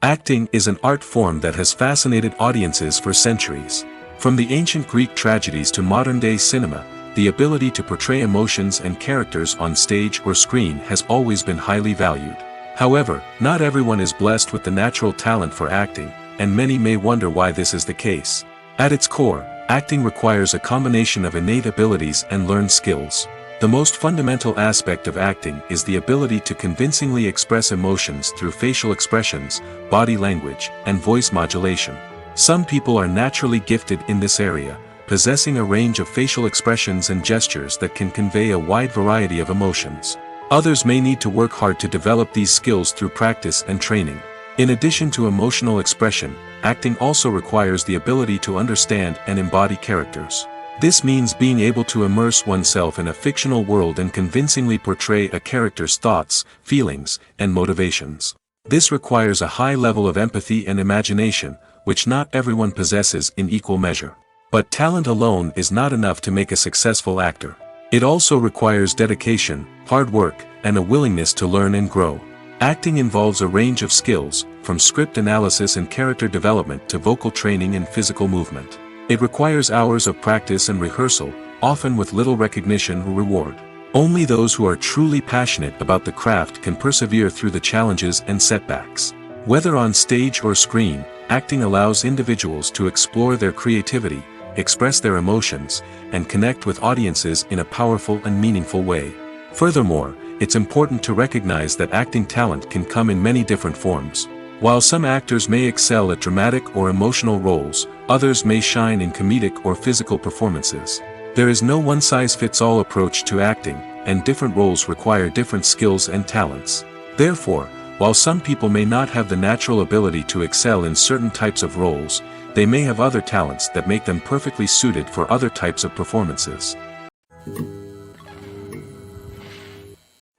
Acting is an art form that has fascinated audiences for centuries. From the ancient Greek tragedies to modern-day cinema, the ability to portray emotions and characters on stage or screen has always been highly valued. However, not everyone is blessed with the natural talent for acting, and many may wonder why this is the case. At its core, acting requires a combination of innate abilities and learned skills. The most fundamental aspect of acting is the ability to convincingly express emotions through facial expressions, body language, and voice modulation. Some people are naturally gifted in this area, possessing a range of facial expressions and gestures that can convey a wide variety of emotions. Others may need to work hard to develop these skills through practice and training. In addition to emotional expression, acting also requires the ability to understand and embody characters. This means being able to immerse oneself in a fictional world and convincingly portray a character's thoughts, feelings, and motivations. This requires a high level of empathy and imagination, which not everyone possesses in equal measure. But talent alone is not enough to make a successful actor. It also requires dedication, hard work, and a willingness to learn and grow. Acting involves a range of skills, from script analysis and character development to vocal training and physical movement. It requires hours of practice and rehearsal, often with little recognition or reward. Only those who are truly passionate about the craft can persevere through the challenges and setbacks. Whether on stage or screen, acting allows individuals to explore their creativity, express their emotions, and connect with audiences in a powerful and meaningful way. Furthermore, it's important to recognize that acting talent can come in many different forms. While some actors may excel at dramatic or emotional roles, others may shine in comedic or physical performances. There is no one-size-fits-all approach to acting, and different roles require different skills and talents. Therefore, while some people may not have the natural ability to excel in certain types of roles, they may have other talents that make them perfectly suited for other types of performances.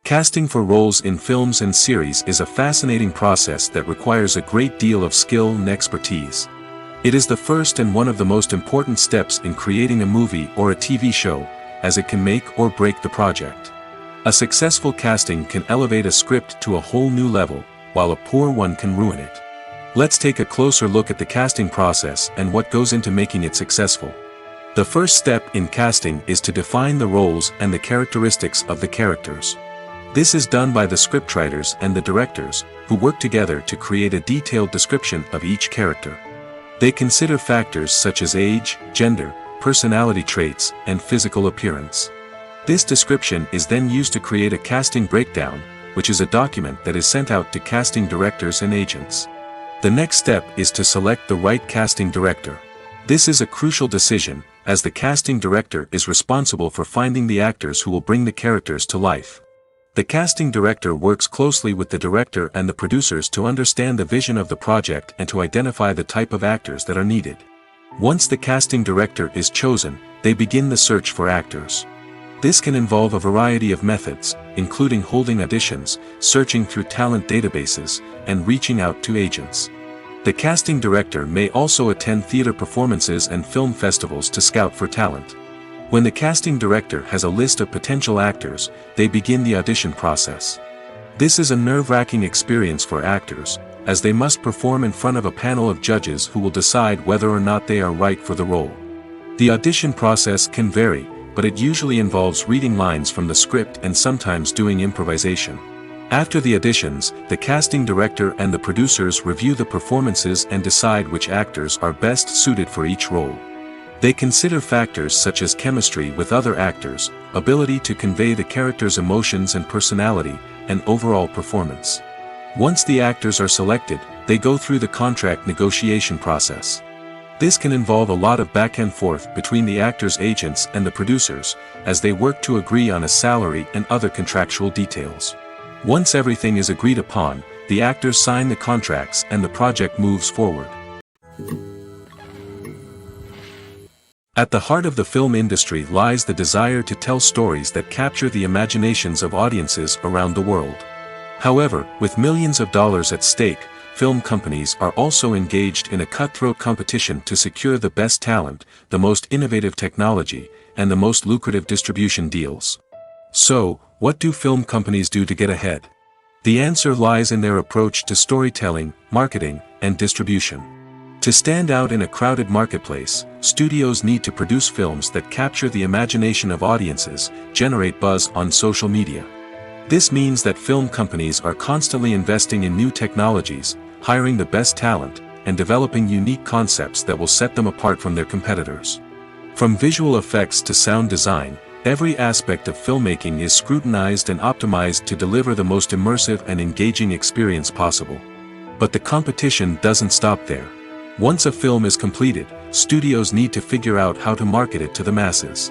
Casting for roles in films and series is a fascinating process that requires a great deal of skill and expertise. It is the first and one of the most important steps in creating a movie or a TV show, as it can make or break the project. A successful casting can elevate a script to a whole new level, while a poor one can ruin it. Let's take a closer look at the casting process and what goes into making it successful. The first step in casting is to define the roles and the characteristics of the characters. This is done by the scriptwriters and the directors, who work together to create a detailed description of each character. They consider factors such as age, gender, personality traits, and physical appearance. This description is then used to create a casting breakdown, which is a document that is sent out to casting directors and agents. The next step is to select the right casting director. This is a crucial decision, as the casting director is responsible for finding the actors who will bring the characters to life. The casting director works closely with the director and the producers to understand the vision of the project and to identify the type of actors that are needed. Once the casting director is chosen, they begin the search for actors. This can involve a variety of methods, including holding auditions, searching through talent databases, and reaching out to agents. The casting director may also attend theater performances and film festivals to scout for talent. When the casting director has a list of potential actors, they begin the audition process. This is a nerve-wracking experience for actors, as they must perform in front of a panel of judges who will decide whether or not they are right for the role. The audition process can vary, but it usually involves reading lines from the script and sometimes doing improvisation. After the auditions, the casting director and the producers review the performances and decide which actors are best suited for each role. They consider factors such as chemistry with other actors, ability to convey the character's emotions and personality, and overall performance. Once the actors are selected, they go through the contract negotiation process. This can involve a lot of back and forth between the actors' agents and the producers, as they work to agree on a salary and other contractual details. Once everything is agreed upon, the actors sign the contracts and the project moves forward. At the heart of the film industry lies the desire to tell stories that capture the imaginations of audiences around the world. However, with millions of dollars at stake, film companies are also engaged in a cutthroat competition to secure the best talent, the most innovative technology, and the most lucrative distribution deals. So, what do film companies do to get ahead? The answer lies in their approach to storytelling, marketing, and distribution. To stand out in a crowded marketplace, studios need to produce films that capture the imagination of audiences, generate buzz on social media. This means that film companies are constantly investing in new technologies, hiring the best talent, and developing unique concepts that will set them apart from their competitors. From visual effects to sound design, every aspect of filmmaking is scrutinized and optimized to deliver the most immersive and engaging experience possible. But the competition doesn't stop there. Once a film is completed, studios need to figure out how to market it to the masses.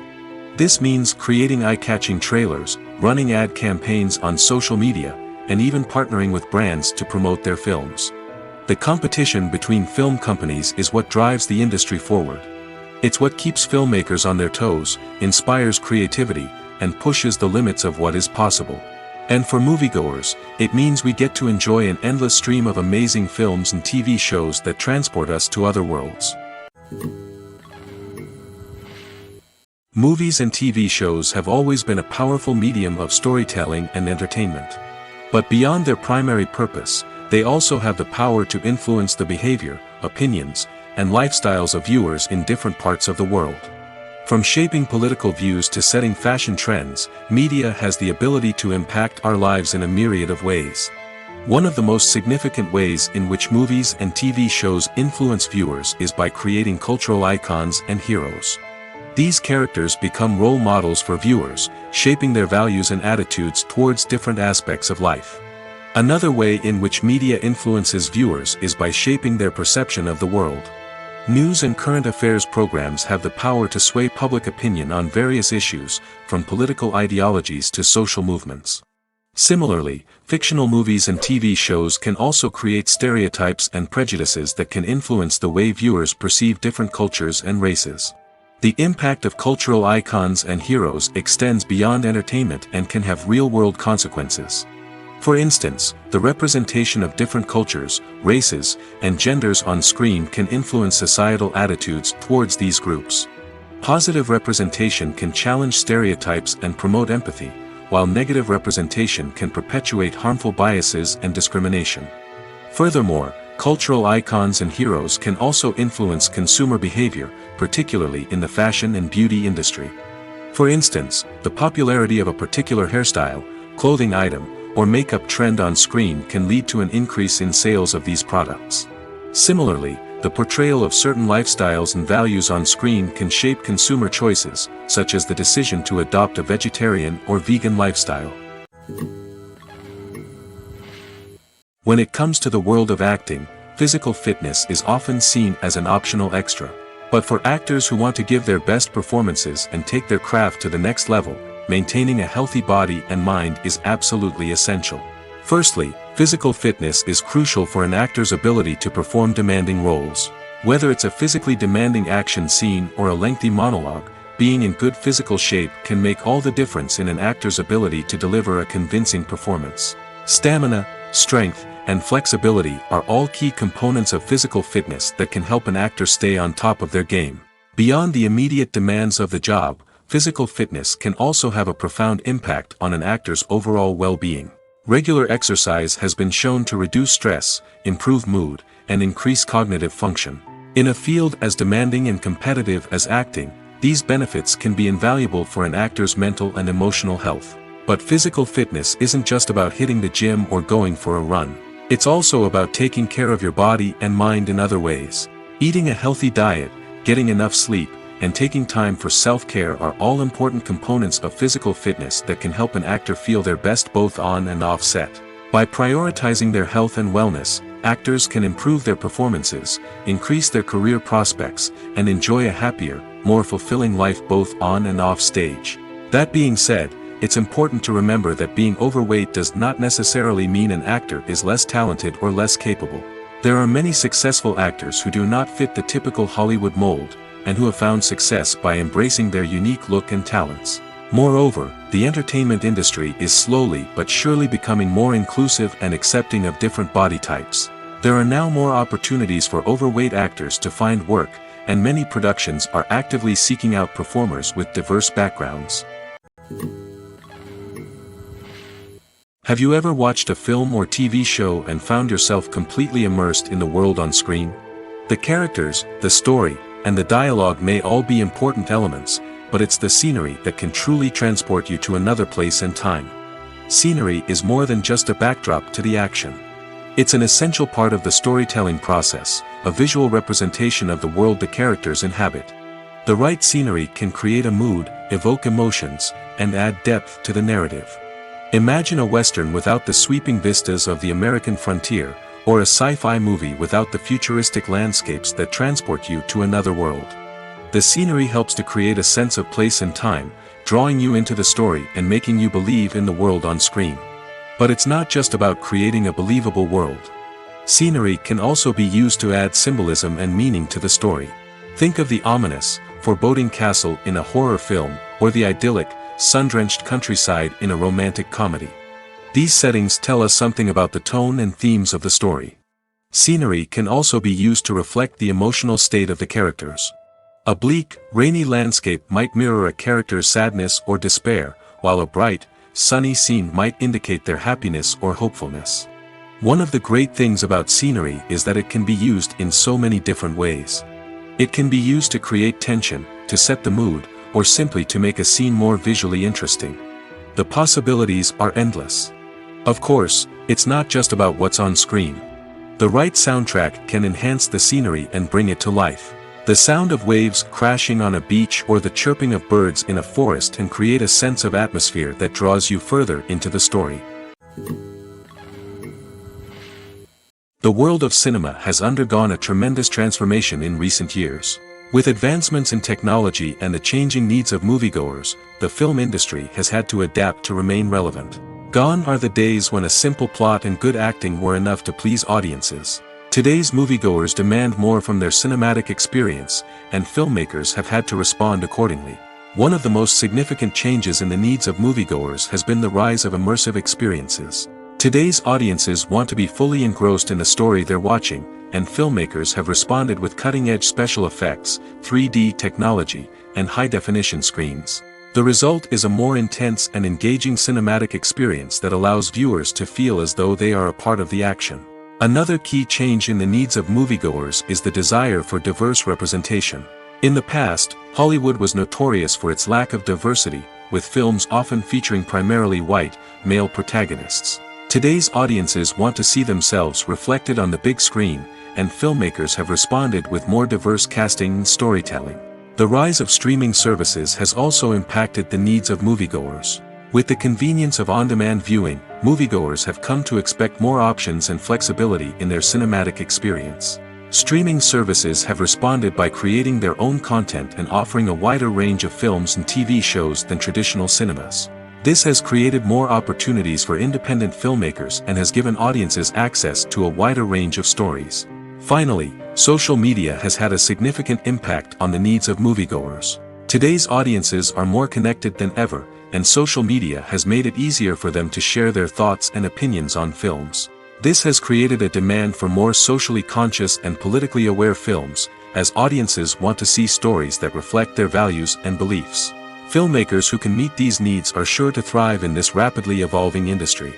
This means creating eye-catching trailers, running ad campaigns on social media, and even partnering with brands to promote their films. The competition between film companies is what drives the industry forward. It's what keeps filmmakers on their toes, inspires creativity, and pushes the limits of what is possible. And for moviegoers, it means we get to enjoy an endless stream of amazing films and TV shows that transport us to other worlds. Movies and TV shows have always been a powerful medium of storytelling and entertainment. But beyond their primary purpose, they also have the power to influence the behavior, opinions, and lifestyles of viewers in different parts of the world. From shaping political views to setting fashion trends, media has the ability to impact our lives in a myriad of ways. One of the most significant ways in which movies and TV shows influence viewers is by creating cultural icons and heroes. These characters become role models for viewers, shaping their values and attitudes towards different aspects of life. Another way in which media influences viewers is by shaping their perception of the world. News and current affairs programs have the power to sway public opinion on various issues, from political ideologies to social movements. Similarly, fictional movies and TV shows can also create stereotypes and prejudices that can influence the way viewers perceive different cultures and races. The impact of cultural icons and heroes extends beyond entertainment and can have real-world consequences. For instance, the representation of different cultures, races, and genders on screen can influence societal attitudes towards these groups. Positive representation can challenge stereotypes and promote empathy, while negative representation can perpetuate harmful biases and discrimination. Furthermore, cultural icons and heroes can also influence consumer behavior, particularly in the fashion and beauty industry. For instance, the popularity of a particular hairstyle, clothing item, or makeup trend on screen can lead to an increase in sales of these products. Similarly, the portrayal of certain lifestyles and values on screen can shape consumer choices, such as the decision to adopt a vegetarian or vegan lifestyle. When it comes to the world of acting, physical fitness is often seen as an optional extra. But for actors who want to give their best performances and take their craft to the next level, maintaining a healthy body and mind is absolutely essential. Firstly, physical fitness is crucial for an actor's ability to perform demanding roles. Whether it's a physically demanding action scene or a lengthy monologue, being in good physical shape can make all the difference in an actor's ability to deliver a convincing performance. Stamina, strength, and flexibility are all key components of physical fitness that can help an actor stay on top of their game. Beyond the immediate demands of the job, physical fitness can also have a profound impact on an actor's overall well-being. Regular exercise has been shown to reduce stress, improve mood, and increase cognitive function. In a field as demanding and competitive as acting, these benefits can be invaluable for an actor's mental and emotional health. But physical fitness isn't just about hitting the gym or going for a run. It's also about taking care of your body and mind in other ways. Eating a healthy diet, getting enough sleep, and taking time for self-care are all important components of physical fitness that can help an actor feel their best both on and off set. By prioritizing their health and wellness, actors can improve their performances, increase their career prospects, and enjoy a happier, more fulfilling life both on and off stage. That being said, it's important to remember that being overweight does not necessarily mean an actor is less talented or less capable. There are many successful actors who do not fit the typical Hollywood mold, and who have found success by embracing their unique look and talents. Moreover, the entertainment industry is slowly but surely becoming more inclusive and accepting of different body types. There are now more opportunities for overweight actors to find work, and many productions are actively seeking out performers with diverse backgrounds. Have you ever watched a film or TV show and found yourself completely immersed in the world on screen? The characters, the story, and the dialogue may all be important elements, but it's the scenery that can truly transport you to another place and time. Scenery is more than just a backdrop to the action. It's an essential part of the storytelling process, a visual representation of the world the characters inhabit. The right scenery can create a mood, evoke emotions, and add depth to the narrative. Imagine a Western without the sweeping vistas of the American frontier, or a sci-fi movie without the futuristic landscapes that transport you to another world. The scenery helps to create a sense of place and time, drawing you into the story and making you believe in the world on screen. But it's not just about creating a believable world. Scenery can also be used to add symbolism and meaning to the story. Think of the ominous, foreboding castle in a horror film, or the idyllic, sun-drenched countryside in a romantic comedy. These settings tell us something about the tone and themes of the story. Scenery can also be used to reflect the emotional state of the characters. A bleak, rainy landscape might mirror a character's sadness or despair, while a bright, sunny scene might indicate their happiness or hopefulness. One of the great things about scenery is that it can be used in so many different ways. It can be used to create tension, to set the mood, or simply to make a scene more visually interesting. The possibilities are endless. Of course, it's not just about what's on screen. The right soundtrack can enhance the scenery and bring it to life. The sound of waves crashing on a beach or the chirping of birds in a forest can create a sense of atmosphere that draws you further into the story. The world of cinema has undergone a tremendous transformation in recent years. With advancements in technology and the changing needs of moviegoers, the film industry has had to adapt to remain relevant. Gone are the days when a simple plot and good acting were enough to please audiences. Today's moviegoers demand more from their cinematic experience, and filmmakers have had to respond accordingly. One of the most significant changes in the needs of moviegoers has been the rise of immersive experiences. Today's audiences want to be fully engrossed in the story they're watching, and filmmakers have responded with cutting-edge special effects, 3D technology, and high-definition screens. The result is a more intense and engaging cinematic experience that allows viewers to feel as though they are a part of the action. Another key change in the needs of moviegoers is the desire for diverse representation. In the past, Hollywood was notorious for its lack of diversity, with films often featuring primarily white, male protagonists. Today's audiences want to see themselves reflected on the big screen, and filmmakers have responded with more diverse casting and storytelling. The rise of streaming services has also impacted the needs of moviegoers. With the convenience of on-demand viewing, moviegoers have come to expect more options and flexibility in their cinematic experience. Streaming services have responded by creating their own content and offering a wider range of films and TV shows than traditional cinemas. This has created more opportunities for independent filmmakers and has given audiences access to a wider range of stories. Finally, social media has had a significant impact on the needs of moviegoers. Today's audiences are more connected than ever, and social media has made it easier for them to share their thoughts and opinions on films. This has created a demand for more socially conscious and politically aware films, as audiences want to see stories that reflect their values and beliefs. Filmmakers who can meet these needs are sure to thrive in this rapidly evolving industry.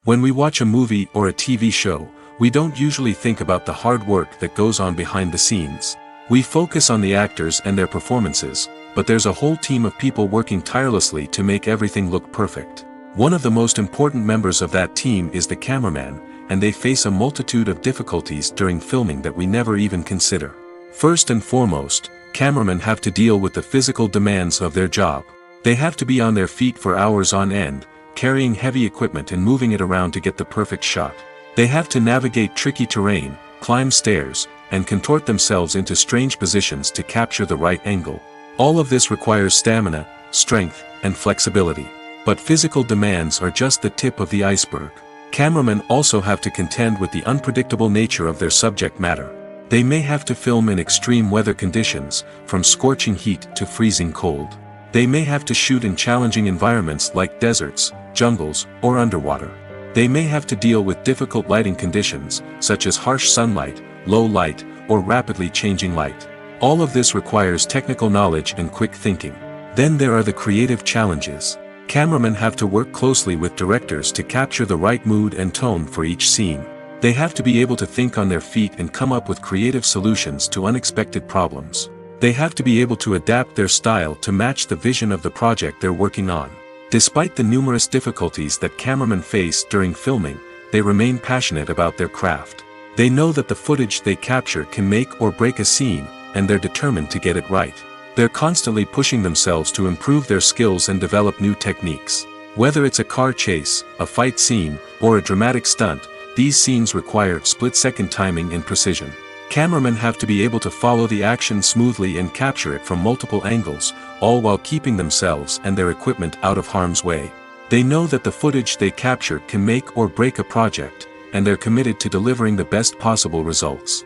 When we watch a movie or a TV show, we don't usually think about the hard work that goes on behind the scenes. We focus on the actors and their performances, but there's a whole team of people working tirelessly to make everything look perfect. One of the most important members of that team is the cameraman, and they face a multitude of difficulties during filming that we never even consider. First and foremost, cameramen have to deal with the physical demands of their job. They have to be on their feet for hours on end, carrying heavy equipment and moving it around to get the perfect shot. They have to navigate tricky terrain, climb stairs, and contort themselves into strange positions to capture the right angle. All of this requires stamina, strength, and flexibility. But physical demands are just the tip of the iceberg. Cameramen also have to contend with the unpredictable nature of their subject matter. They may have to film in extreme weather conditions, from scorching heat to freezing cold. They may have to shoot in challenging environments like deserts, jungles, or underwater. They may have to deal with difficult lighting conditions, such as harsh sunlight, low light, or rapidly changing light. All of this requires technical knowledge and quick thinking. Then there are the creative challenges. Cameramen have to work closely with directors to capture the right mood and tone for each scene. They have to be able to think on their feet and come up with creative solutions to unexpected problems. They have to be able to adapt their style to match the vision of the project they're working on. Despite the numerous difficulties that cameramen face during filming, they remain passionate about their craft. They know that the footage they capture can make or break a scene, and they're determined to get it right. They're constantly pushing themselves to improve their skills and develop new techniques. Whether it's a car chase, a fight scene, or a dramatic stunt, these scenes require split-second timing and precision. Cameramen have to be able to follow the action smoothly and capture it from multiple angles, all while keeping themselves and their equipment out of harm's way. They know that the footage they capture can make or break a project, and they're committed to delivering the best possible results.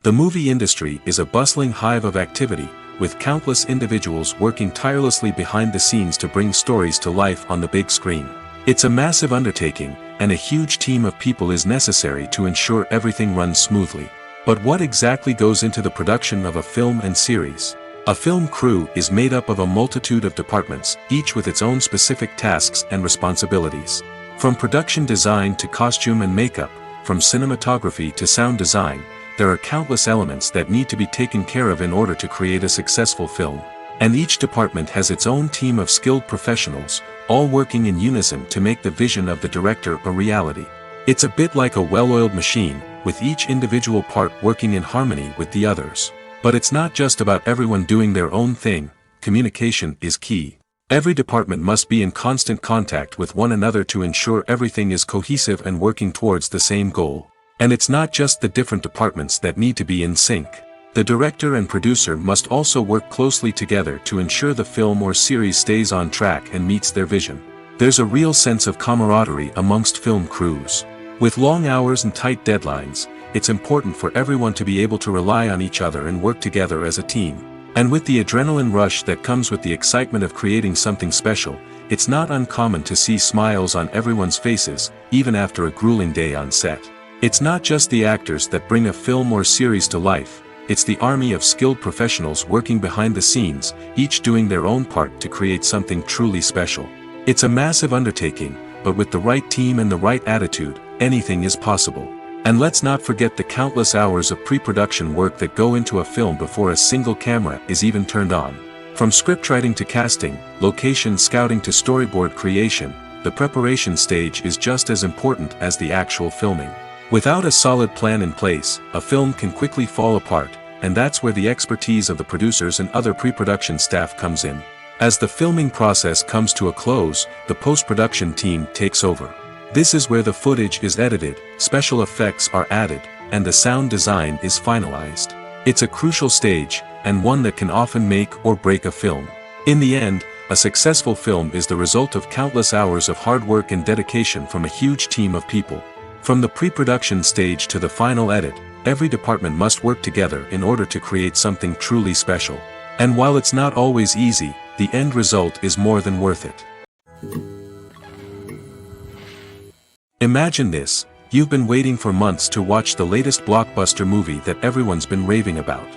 The movie industry is a bustling hive of activity, with countless individuals working tirelessly behind the scenes to bring stories to life on the big screen. It's a massive undertaking, and a huge team of people is necessary to ensure everything runs smoothly. But what exactly goes into the production of a film and series? A film crew is made up of a multitude of departments, each with its own specific tasks and responsibilities. From production design to costume and makeup, from cinematography to sound design, there are countless elements that need to be taken care of in order to create a successful film. And each department has its own team of skilled professionals, all working in unison to make the vision of the director a reality. It's a bit like a well-oiled machine, with each individual part working in harmony with the others. But it's not just about everyone doing their own thing. Communication is key. Every department must be in constant contact with one another to ensure everything is cohesive and working towards the same goal. And it's not just the different departments that need to be in sync. The director and producer must also work closely together to ensure the film or series stays on track and meets their vision. There's a real sense of camaraderie amongst film crews. With long hours and tight deadlines, it's important for everyone to be able to rely on each other and work together as a team. And with the adrenaline rush that comes with the excitement of creating something special, it's not uncommon to see smiles on everyone's faces, even after a grueling day on set. It's not just the actors that bring a film or series to life. It's the army of skilled professionals working behind the scenes, each doing their own part to create something truly special. It's a massive undertaking, but with the right team and the right attitude, anything is possible. And let's not forget the countless hours of pre-production work that go into a film before a single camera is even turned on. From scriptwriting to casting, location scouting to storyboard creation, the preparation stage is just as important as the actual filming. Without a solid plan in place, a film can quickly fall apart, and that's where the expertise of the producers and other pre-production staff comes in. As the filming process comes to a close, the post-production team takes over. This is where the footage is edited, special effects are added, and the sound design is finalized. It's a crucial stage, and one that can often make or break a film. In the end, a successful film is the result of countless hours of hard work and dedication from a huge team of people. From the pre-production stage to the final edit, every department must work together in order to create something truly special. And while it's not always easy, the end result is more than worth it. Imagine this: you've been waiting for months to watch the latest blockbuster movie that everyone's been raving about.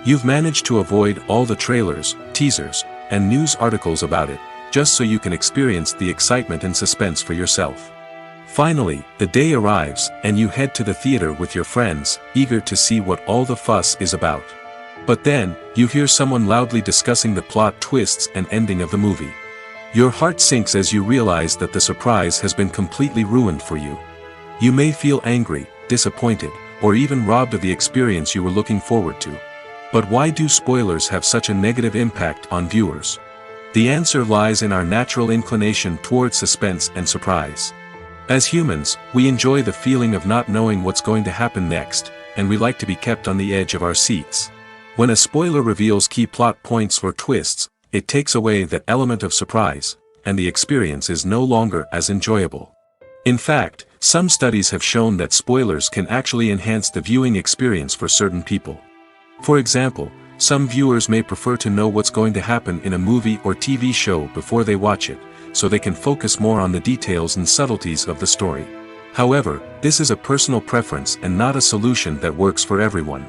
You've managed to avoid all the trailers, teasers, and news articles about it, just so you can experience the excitement and suspense for yourself. Finally, the day arrives, and you head to the theater with your friends, eager to see what all the fuss is about. But then, you hear someone loudly discussing the plot twists and ending of the movie. Your heart sinks as you realize that the surprise has been completely ruined for you. You may feel angry, disappointed, or even robbed of the experience you were looking forward to. But why do spoilers have such a negative impact on viewers? The answer lies in our natural inclination toward suspense and surprise. As humans, we enjoy the feeling of not knowing what's going to happen next, and we like to be kept on the edge of our seats. When a spoiler reveals key plot points or twists, it takes away that element of surprise, and the experience is no longer as enjoyable. In fact, some studies have shown that spoilers can actually enhance the viewing experience for certain people. For example, some viewers may prefer to know what's going to happen in a movie or TV show before they watch it, so they can focus more on the details and subtleties of the story. However, this is a personal preference and not a solution that works for everyone.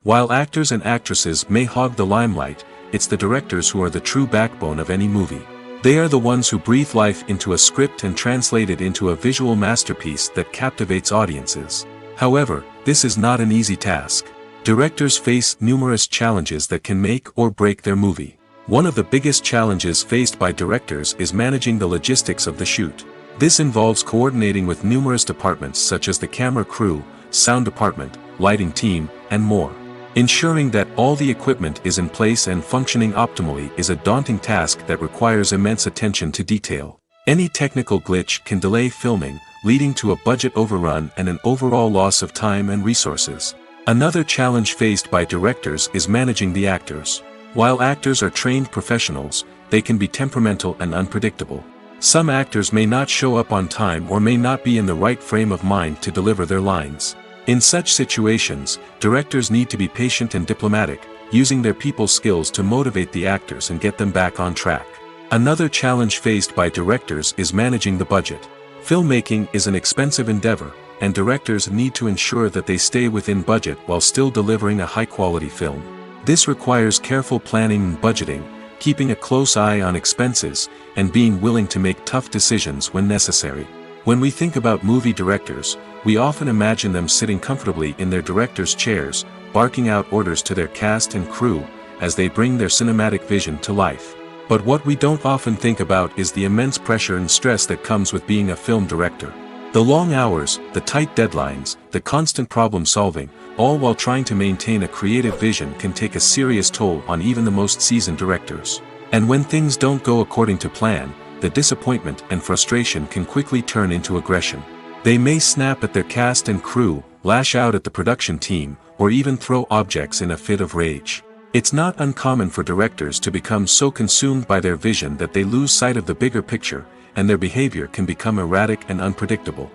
While actors and actresses may hog the limelight, it's the directors who are the true backbone of any movie. They are the ones who breathe life into a script and translate it into a visual masterpiece that captivates audiences. However, this is not an easy task. Directors face numerous challenges that can make or break their movie. One of the biggest challenges faced by directors is managing the logistics of the shoot. This involves coordinating with numerous departments such as the camera crew, sound department, lighting team, and more. Ensuring that all the equipment is in place and functioning optimally is a daunting task that requires immense attention to detail. Any technical glitch can delay filming, leading to a budget overrun and an overall loss of time and resources. Another challenge faced by directors is managing the actors. While actors are trained professionals, they can be temperamental and unpredictable. Some actors may not show up on time or may not be in the right frame of mind to deliver their lines. In such situations, directors need to be patient and diplomatic, using their people skills to motivate the actors and get them back on track. Another challenge faced by directors is managing the budget. Filmmaking is an expensive endeavor, and directors need to ensure that they stay within budget while still delivering a high-quality film. This requires careful planning and budgeting, keeping a close eye on expenses, and being willing to make tough decisions when necessary. When we think about movie directors, we often imagine them sitting comfortably in their director's chairs, barking out orders to their cast and crew, as they bring their cinematic vision to life. But what we don't often think about is the immense pressure and stress that comes with being a film director. The long hours, the tight deadlines, the constant problem solving, all while trying to maintain a creative vision can take a serious toll on even the most seasoned directors. And when things don't go according to plan, the disappointment and frustration can quickly turn into aggression. They may snap at their cast and crew, lash out at the production team, or even throw objects in a fit of rage. It's not uncommon for directors to become so consumed by their vision that they lose sight of the bigger picture, and their behavior can become erratic and unpredictable.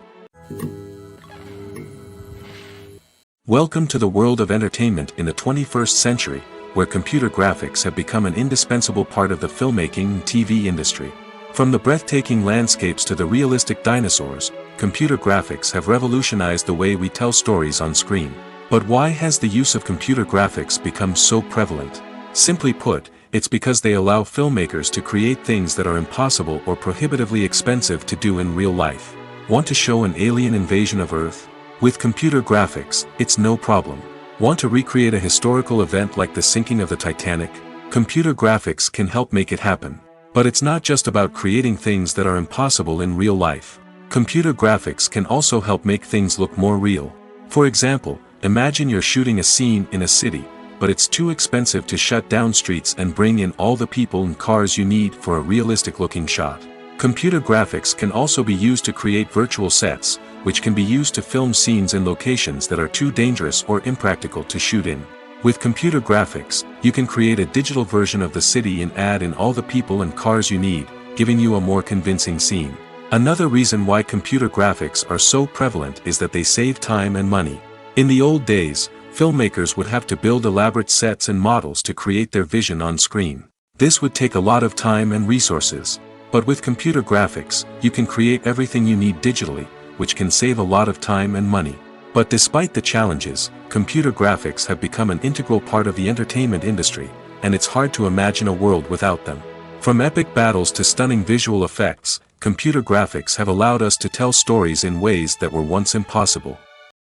Welcome to the world of entertainment in the 21st century, where computer graphics have become an indispensable part of the filmmaking and TV industry. From the breathtaking landscapes to the realistic dinosaurs, computer graphics have revolutionized the way we tell stories on screen. But why has the use of computer graphics become so prevalent? Simply put, it's because they allow filmmakers to create things that are impossible or prohibitively expensive to do in real life. Want to show an alien invasion of Earth? With computer graphics, it's no problem. Want to recreate a historical event like the sinking of the Titanic? Computer graphics can help make it happen. But it's not just about creating things that are impossible in real life. Computer graphics can also help make things look more real. For example, imagine you're shooting a scene in a city, but it's too expensive to shut down streets and bring in all the people and cars you need for a realistic-looking shot. Computer graphics can also be used to create virtual sets, which can be used to film scenes in locations that are too dangerous or impractical to shoot in. With computer graphics, you can create a digital version of the city and add in all the people and cars you need, giving you a more convincing scene. Another reason why computer graphics are so prevalent is that they save time and money. In the old days, Filmmakers would have to build elaborate sets and models to create their vision on screen. This would take a lot of time and resources. But with computer graphics, you can create everything you need digitally, which can save a lot of time and money. But despite the challenges, computer graphics have become an integral part of the entertainment industry, and it's hard to imagine a world without them. From epic battles to stunning visual effects, computer graphics have allowed us to tell stories in ways that were once impossible.